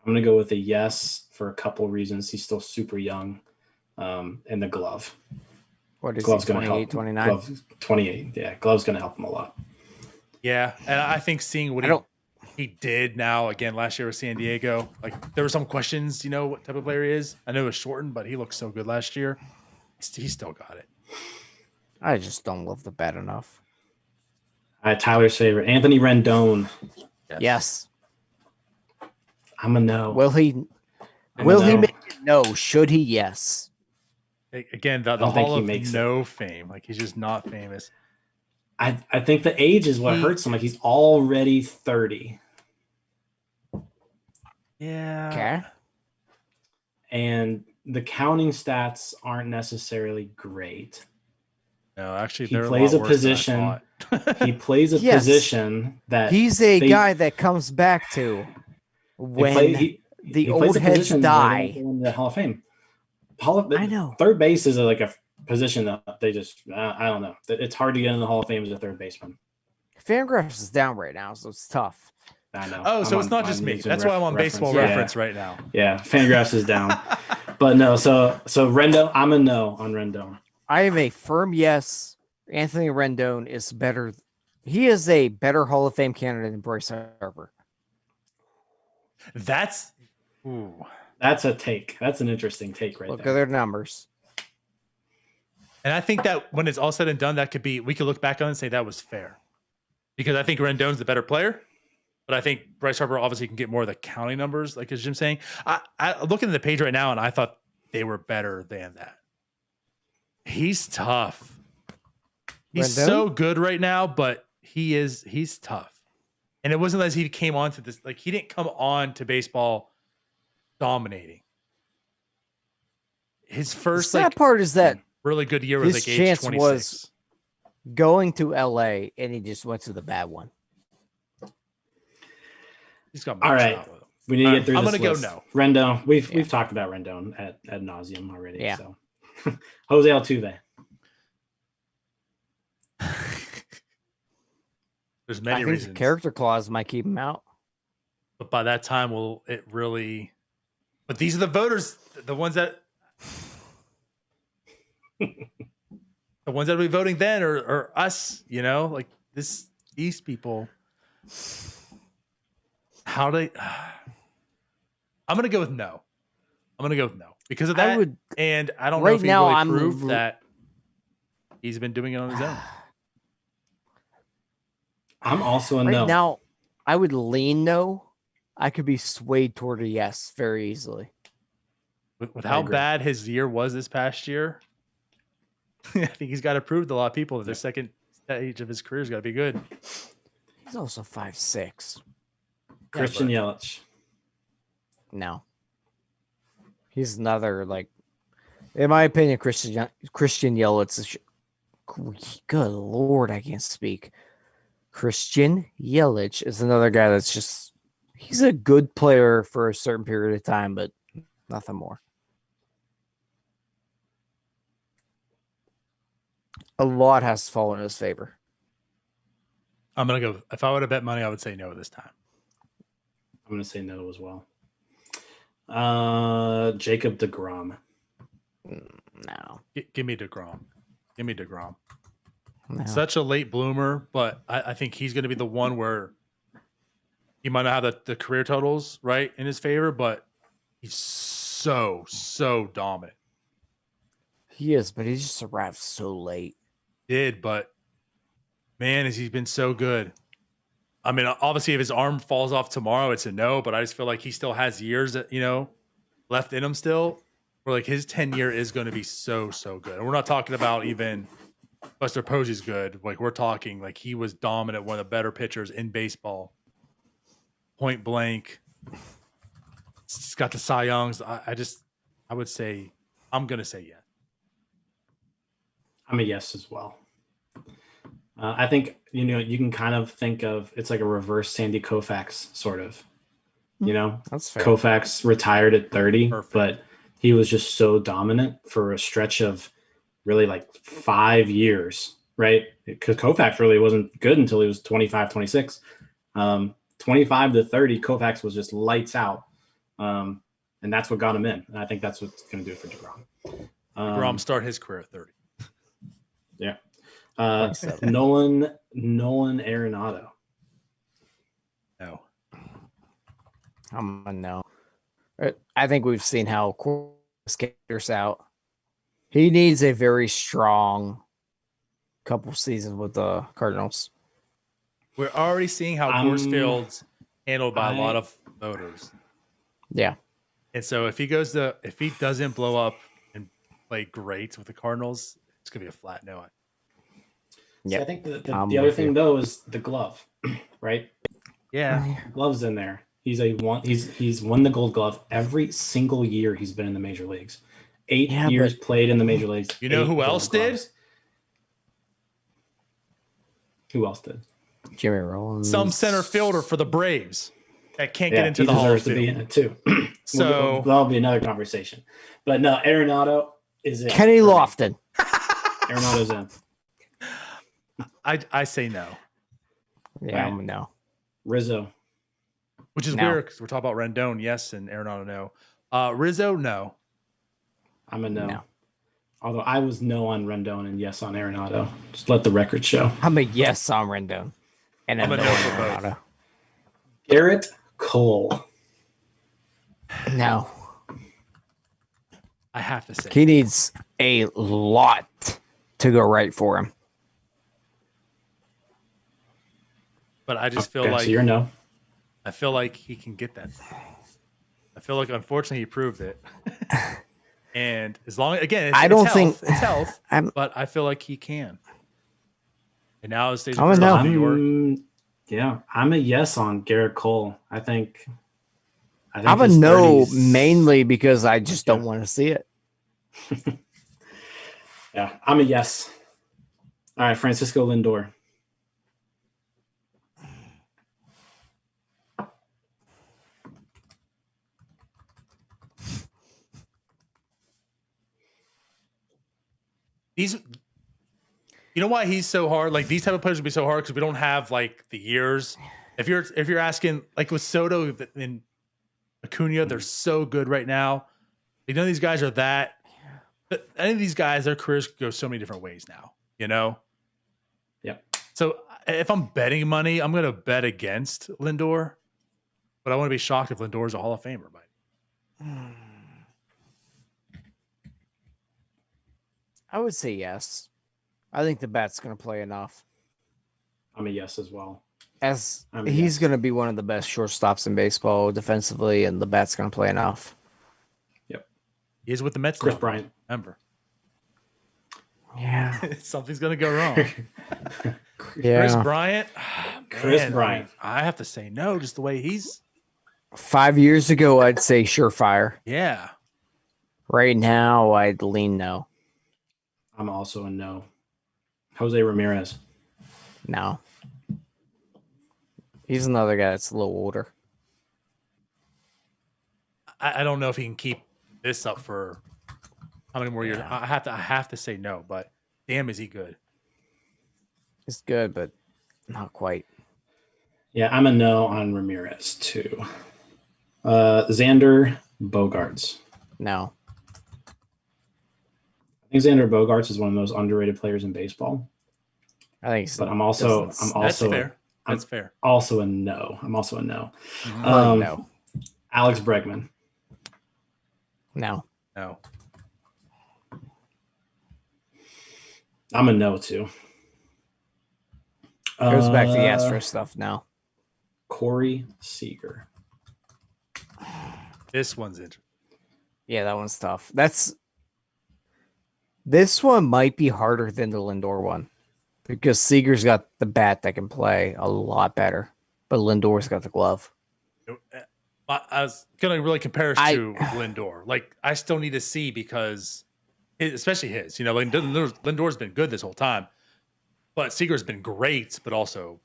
I'm going to go with a yes for a couple reasons. He's still super young. And the glove. What is Glove's he, going to help. 29? Glove, 28. Yeah, glove's going to help him a lot. Yeah, and I think seeing what he did now again last year with San Diego, like there were some questions, what type of player he is. I know it was shortened, but he looked so good last year. He still got it. I just don't love the bat enough. Tyler's favorite, Anthony Rendon. Yes. I'm a no. Will he make it no? Should he? Yes. Again, the Hall of No Fame. Like he's just not famous. I think the age is what hurts him. Like he's already 30. Yeah. Okay. And the counting stats aren't necessarily great. No, actually, He they're plays a a lot worse than I position. thought. He plays a Yes. position that He's a they- guy that comes back to when he the plays old a heads position where they don't die. go in the Hall of Fame. I know. Third base is like a position that they just I don't know. It's hard to get in the Hall of Fame as a third baseman. Fangraphs is down right now, so it's tough. I know. Oh, so I'm it's not on just me. using That's why I'm on Baseball Reference right now. Yeah, Fangraphs is down. But no, so Rendon, I'm a no on Rendon. I am a firm yes. Anthony Rendon is better. He is a better Hall of Fame candidate than Bryce Harper. That's a take. That's an interesting take right Look there. at their numbers. And I think that when it's all said and done, we could look back on it and say that was fair. Because I think Rendon's the better player. But I think Bryce Harper obviously can get more of the counting numbers, like as Jim's saying. I looking at the page right now, and I thought they were better than that. He's tough. He's Rendon? so good right now, but he's tough. And it wasn't as he came on to this, like he didn't come on to baseball dominating. His first The sad part is that really good year was his like age chance 26. was going to LA, and he just went to the bad one. He's got all right. shot with him. We need to get through I'm this gonna list. go no. Rendon. We've talked about Rendon at nauseum already. Yeah. So Jose Altuve. There's I many think reasons. the character clause might keep him out. But by that time, will it really? But these are the voters, the ones that will be voting then, or us. You know, like these people. How they? I'm gonna go with no. Because of that, and I don't know right if he now, really I'm proved that he's been doing it on his own. I'm also a Right no. now, I would lean no. I could be swayed toward a yes very easily. With I how agree. bad his year was this past year, I think he's got to prove to a lot of people that the second stage of his career has got to be good. He's also 5'6". Christian Yelich. No. He's another, like, in my opinion, Christian Yelich is, good Lord, I can't speak. Christian Yelich is another guy that's just, he's a good player for a certain period of time, but nothing more. A lot has to fall in his favor. I'm gonna go. If I would have bet money, I would say no this time. I'm going to say no as well. Jacob deGrom. No. Give me DeGrom. No. Such a late bloomer, but I think he's going to be the one where he might not have the career totals right in his favor, but he's so dominant. He is, but he just arrived so late. But man, has he been so good. I mean, obviously, if his arm falls off tomorrow, it's a no. But I just feel like he still has years that left in him still. Where like his 10-year is going to be so good. And we're not talking about even Buster Posey's good. Like we're talking like he was dominant, one of the better pitchers in baseball. Point blank. He's got the Cy Youngs. I would say I'm going to say yes. I'm a yes as well. I think, you can kind of think of it's like a reverse Sandy Koufax sort of, That's fair. Koufax retired at 30, Perfect. but he was just so dominant for a stretch of really like 5 years, right? Because Koufax really wasn't good until he was 25, 26. 25 to 30, Koufax was just lights out. And that's what got him in. And I think that's what's going to do it for DeGrom. DeGrom start his career at 30. Yeah. Nolan Arenado. No. I'm a no. I think we've seen how Coors skaters out. He needs a very strong couple seasons with the Cardinals. We're already seeing how Coors Field's handled by a lot of voters. Yeah. And so if he doesn't blow up and play great with the Cardinals, it's gonna be a flat no. Yeah. I think the other thing though is the glove, right? Yeah. Glove's in there. He's won the Gold Glove every single year he's been in the major leagues. 8 years played in the major leagues. You know 8 who Gold else did? Gloves. Who else did? Jimmy Rollins. Some center fielder for the Braves that can't Yeah, get into he the Hall of deserves to be Fame. in it too. So that'll be another conversation. But no, Arenado is it. Kenny Lofton. Arenado's in. I say no. Yeah, Right. no. Rizzo. Which is No. weird because we're talking about Rendon, yes, and Arenado, no. Rizzo, no. I'm a no. No. Although I was no on Rendon and yes on Arenado. Just let the record show. I'm a yes on Rendon. And I'm a no no on for both. Arenado. Garrett Cole. No. I have to say. He needs a lot to go right for him. But I just feel Okay, like so you're no. I feel like he can get that. I feel like unfortunately he proved it. And as long again, I don't think- it's health, I'm but I feel like he can. And now it stays I'm a no. New York. Yeah, I'm a yes on Garrett Cole. I think I'm a his no 30s mainly because I just don't want to see it. Yeah, I'm a yes. All right, Francisco Lindor. You know why he's so hard? Like these type of players would be so hard because we don't have like the years. If you're asking like with Soto and Acuna, they're so good right now. Like, none of these guys are that. Any of these guys, their careers go so many different ways now. You know. Yep. So if I'm betting money, I'm going to bet against Lindor, but I want to be shocked if Lindor is a Hall of Famer. But I would say yes. I think the bat's going to play enough. I'm a yes as well. As I'm a he's yes. going to be one of the best shortstops in baseball defensively, and the bat's going to play enough. he is with the Mets. Chris now, Bryant. remember. Yeah. Something's going to go wrong. Yeah. Chris Bryant. Chris Man, Bryant. I have to say no, just the way he's. 5 years ago, I'd say surefire. Yeah. Right now, I'd lean no. I'm also a no. Jose Ramirez. No. He's another guy that's a little older. I don't know if he can keep this up for how many more years. Yeah. I have to say no, but damn, is he good? He's good, but not quite. Yeah, I'm a no on Ramirez too. Xander Bogaerts. No. I think Xander Bogaerts is one of the most underrated players in baseball. I think so. But I'm also That's fair. That's fair. also a no. I'm also a no. No. Alex Bregman. No. No. I'm a no too. Goes back to the Astro stuff now. Corey Seager. This one's interesting. Yeah, that one's tough. This one might be harder than the Lindor one because Seager's got the bat that can play a lot better, but Lindor's got the glove. I was gonna really compare us to Lindor. Like I still need to see because, especially his. You know, like Lindor's been good this whole time, but Seager's been great, but also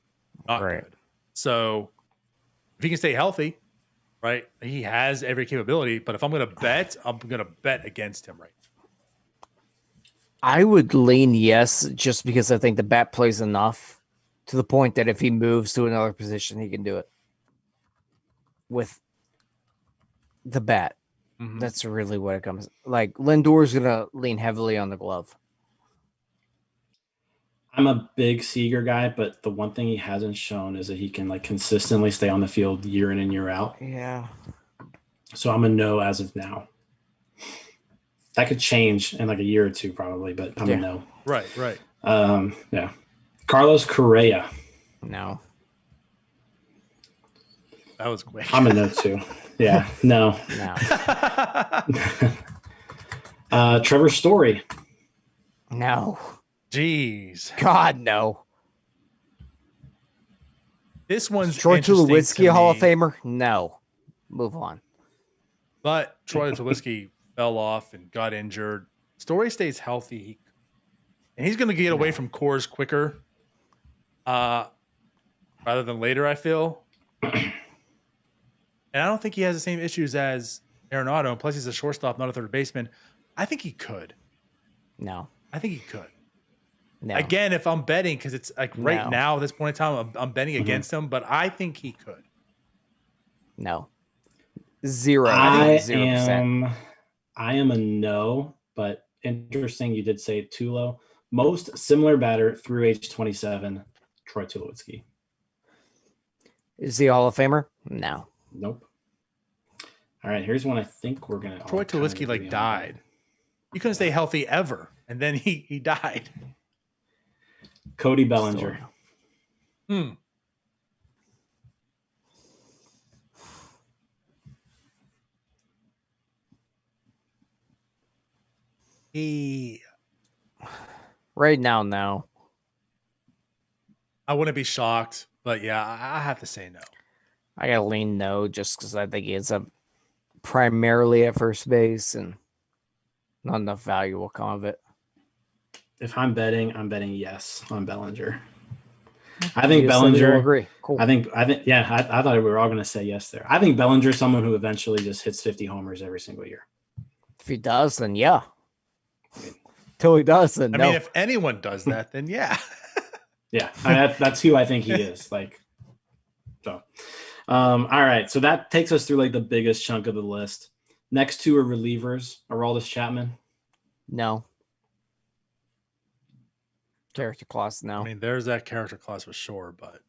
not good. So if he can stay healthy, right, he has every capability. But if I'm gonna bet, I'm gonna bet against him, right? I would lean yes, just because I think the bat plays enough to the point that if he moves to another position, he can do it with the bat. Mm-hmm. That's really what it comes. Like Lindor's gonna lean heavily on the glove. I'm a big Seager guy, but the one thing he hasn't shown is that he can like consistently stay on the field year in and year out. Yeah. So I'm a no as of now. That could change in like a year or two probably, but I'm a no. Right. Yeah. Carlos Correa. No. That was quick. I'm a no too. Yeah. No. Trevor Story. No. Jeez. God, no. This one's Troy interesting Tulowitzki, to a Hall of me, Famer? No. Move on. but Troy Tulowitzki fell off and got injured. Story stays healthy, and he's going to get away from Coors quicker rather than later, I feel. And I don't think he has the same issues as Arenado. And plus, he's a shortstop, not a third baseman. I think he could. No. I think he could. No. Again, if I'm betting, because it's like right No. now at this point in time, I'm betting against him, but I think he could. No. Zero. I 0%. am a no, but interesting you did say too low. Most similar batter through age 27, Troy Tulowitzki. Is he a Hall of Famer? No. Nope. All right, here's one I think we're gonna. Troy Tulowitzki like died. He couldn't stay healthy ever, and then he died. Cody Bellinger. He. Right now, no. I wouldn't be shocked, but yeah, I have to say no. I gotta lean no, just because I think he ends up primarily at first base, and not enough value will come of it. If I'm betting yes on Bellinger. I think Bellinger. Agree. Cool. I think. Yeah, I thought we were all going to say yes there. I think Bellinger is someone who eventually just hits 50 homers every single year. If he does, then yeah. Till he does, then no. I mean, if anyone does that, then yeah. Yeah, that's who I think he is. Like, so. All right, so that takes us through like the biggest chunk of the list. Next two are relievers. Aroldis Chapman. No. Character clause, no. I mean, there's that character clause for sure, but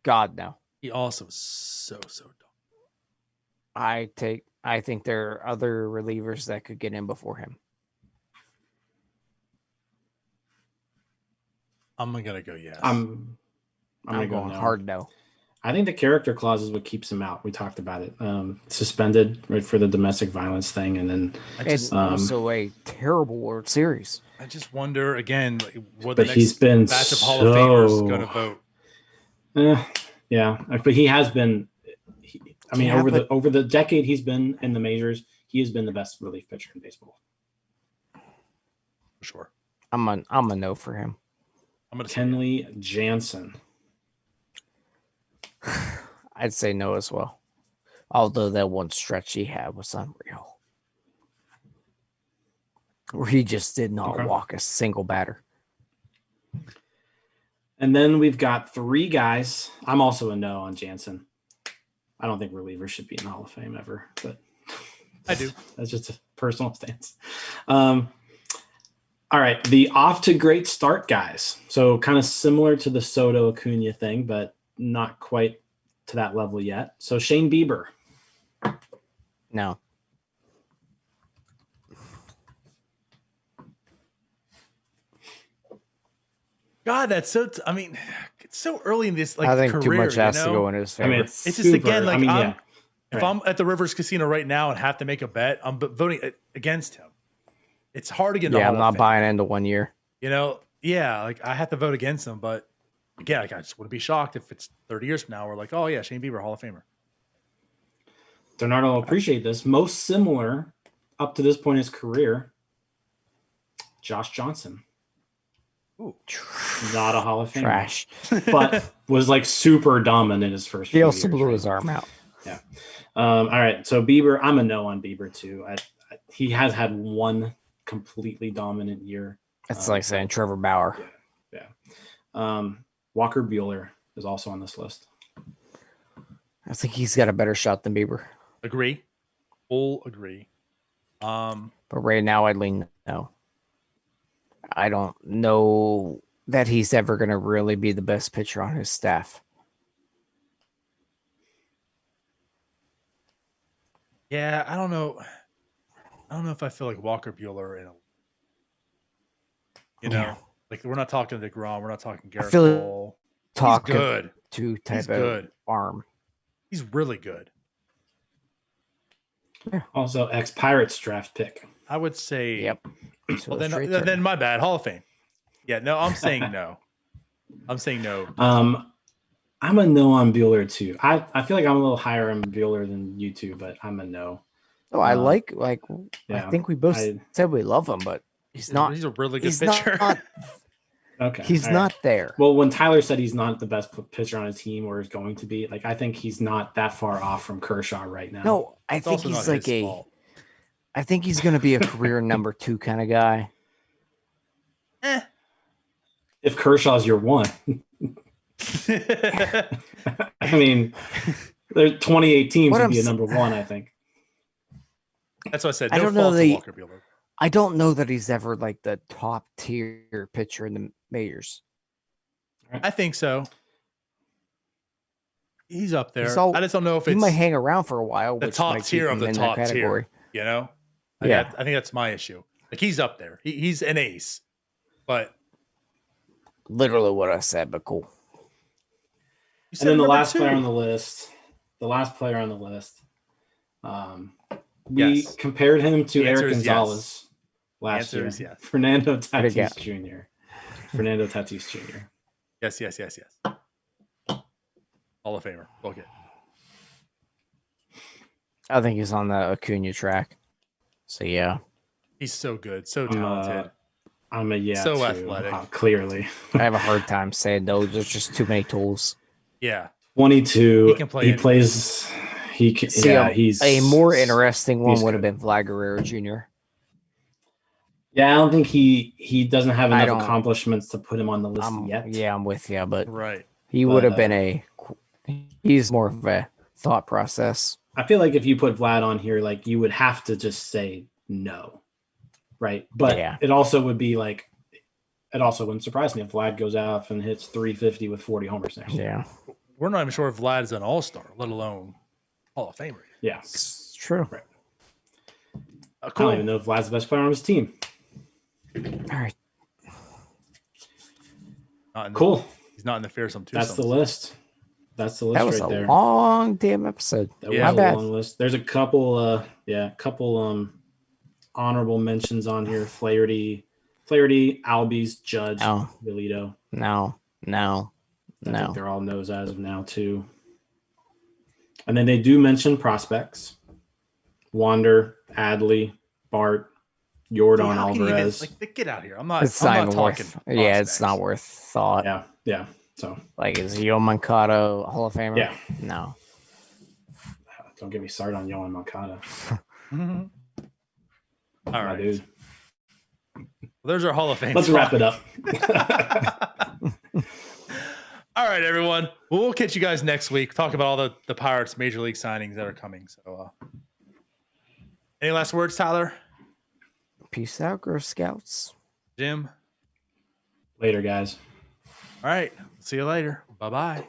God, no. he also is so dumb. I think there are other relievers that could get in before him. I'm gonna go yes. I'm gonna go going no. hard no. I think the character clause is what keeps him out. We talked about it. Suspended right for the domestic violence thing, and then it's also a terrible World Series. I just wonder again what but the he's next been batch of Hall of Famers is gonna vote. Yeah, but he has been. Over the decade he's been in the majors, he has been the best relief pitcher in baseball. For sure. I'm a no for him. I'm gonna Kenley Jansen. I'd say no as well. Although that one stretch he had was unreal. Where he just did not walk a single batter. And then we've got three guys. I'm also a no on Jansen. I don't think relievers should be in the Hall of Fame ever, but I do. That's just a personal stance. All right, the off to great start guys. So kind of similar to the Soto Acuna thing, but not quite to that level yet. So Shane Bieber. No. God, that's so. I mean, it's so early in this. Like, I think career, too much has you know? to go in his favor. I mean, it's just again like if I'm at the Rivers Casino right now and have to make a bet, I'm voting against him. It's hard to get. Yeah, I'm not buying into 1 year. You know, yeah, like I have to vote against him, but again, like, I just wouldn't be shocked if it's 30 years from now. We're like, oh yeah, Shane Bieber, Hall of Famer. Donardo will appreciate this. Most similar up to this point in his career, Josh Johnson. Ooh. Not a Hall of Famer. Trash. But was like super dominant in his first He few also years, blew right? his arm out. Yeah. All right. So Bieber, I'm a no on Bieber too. He has had one completely dominant year. It's like saying Trevor Bauer. Yeah. Walker Buehler is also on this list. I think he's got a better shot than Bieber. Agree. Full agree. But right now I'd lean no. I don't know that he's ever going to really be the best pitcher on his staff. Yeah, I don't know. I don't know if I feel like Walker Buehler in a, like we're not talking DeGrom, we're not talking Garrett Cole. He's good. Type of arm. He's really good. Yeah. Also, ex-Pirates draft pick. I would say. Yep. Well, then my bad. Hall of Fame. Yeah, no, I'm saying no. I'm saying no. I'm a no on Buehler too. I feel like I'm a little higher on Buehler than you two, but I'm a no. Oh, I I think we both said we love him, but he's not. He's a really good pitcher. Okay. He's all not right. there. Well, when Tyler said he's not the best pitcher on his team or is going to be, like, I think he's not that far off from Kershaw right now. No, I It's think also he's not like his fault. I think he's going to be a career number 2 kind of guy. If Kershaw's your one, I mean, there's 28 teams What would I'm be a s- number 1, I think. That's what I said. I No don't know fault to the- Walker Buehler. I don't know that he's ever like the top tier pitcher in the majors. I think so. He's up there. He's all- I just don't know if He it's might hang around for a while, the which top might keep tier of him the in that top tier. category. You know? Yeah. I think that's my issue. Like, he's up there. He's an ace. But Literally what I said, but cool. you And then the number last 2. player on the list, we Yes. compared him to The answer Eric is Gonzalez last The year. answer is yes. Fernando What do you Tatis got? Jr. Fernando Tatis Jr. Yes. Hall of Famer. Book it. I think he's on the Acuna track. So yeah, He's so good. So talented. I'm a yeah. So too, athletic. clearly. I have a hard time saying no. There's just too many tools. Yeah. 22. He can play He anywhere. plays. He can. See, Yeah, he's a more interesting one he's would have good. been Vlad Guerrero Jr. Yeah, I don't think he doesn't have I enough don't- accomplishments to put him on the list yet. Yeah, I'm with you, but Right. he But, would have been he's more of a thought process. I feel like if you put Vlad on here, like you would have to just say no, right? But Yeah. it also would be like, it also wouldn't surprise me if Vlad goes off and hits 350 with 40 homers next year. Yeah, We're not even sure if Vlad is an all-star, let alone Hall of Famer. Yeah, it's true. Right. Cool. I don't even know if Vlad's the best player on his team. All right, Not in the- Cool. He's not in the fearsome twosome. That's the list. That's the list that was right a there. long damn episode. That Yeah. was My a bad. long list. There's a couple honorable mentions on here. Flaherty, Albies, Judge, No. Giolito. No. I think they're all no's as of now too. And then they do mention prospects: Wander, Adley, Bart, Jordan How can you Alvarez. even, get out of here. I'm not It's I'm not not even talking. worth. Yeah, it's prospects. not worth thought. Yeah. So Like, is Yo Mankato a Hall of Famer? yeah, No. don't get me started on Yohan Moncada, Mhm. All my right. dude. Well, there's our Hall of Fame. Let's wrap it up. All right, everyone. Well, we'll catch you guys next week. Talk about all the Pirates major league signings that are coming. So, any last words, Tyler? Peace out, Girl Scouts. Jim? Later, guys. All right. See you later. Bye-bye.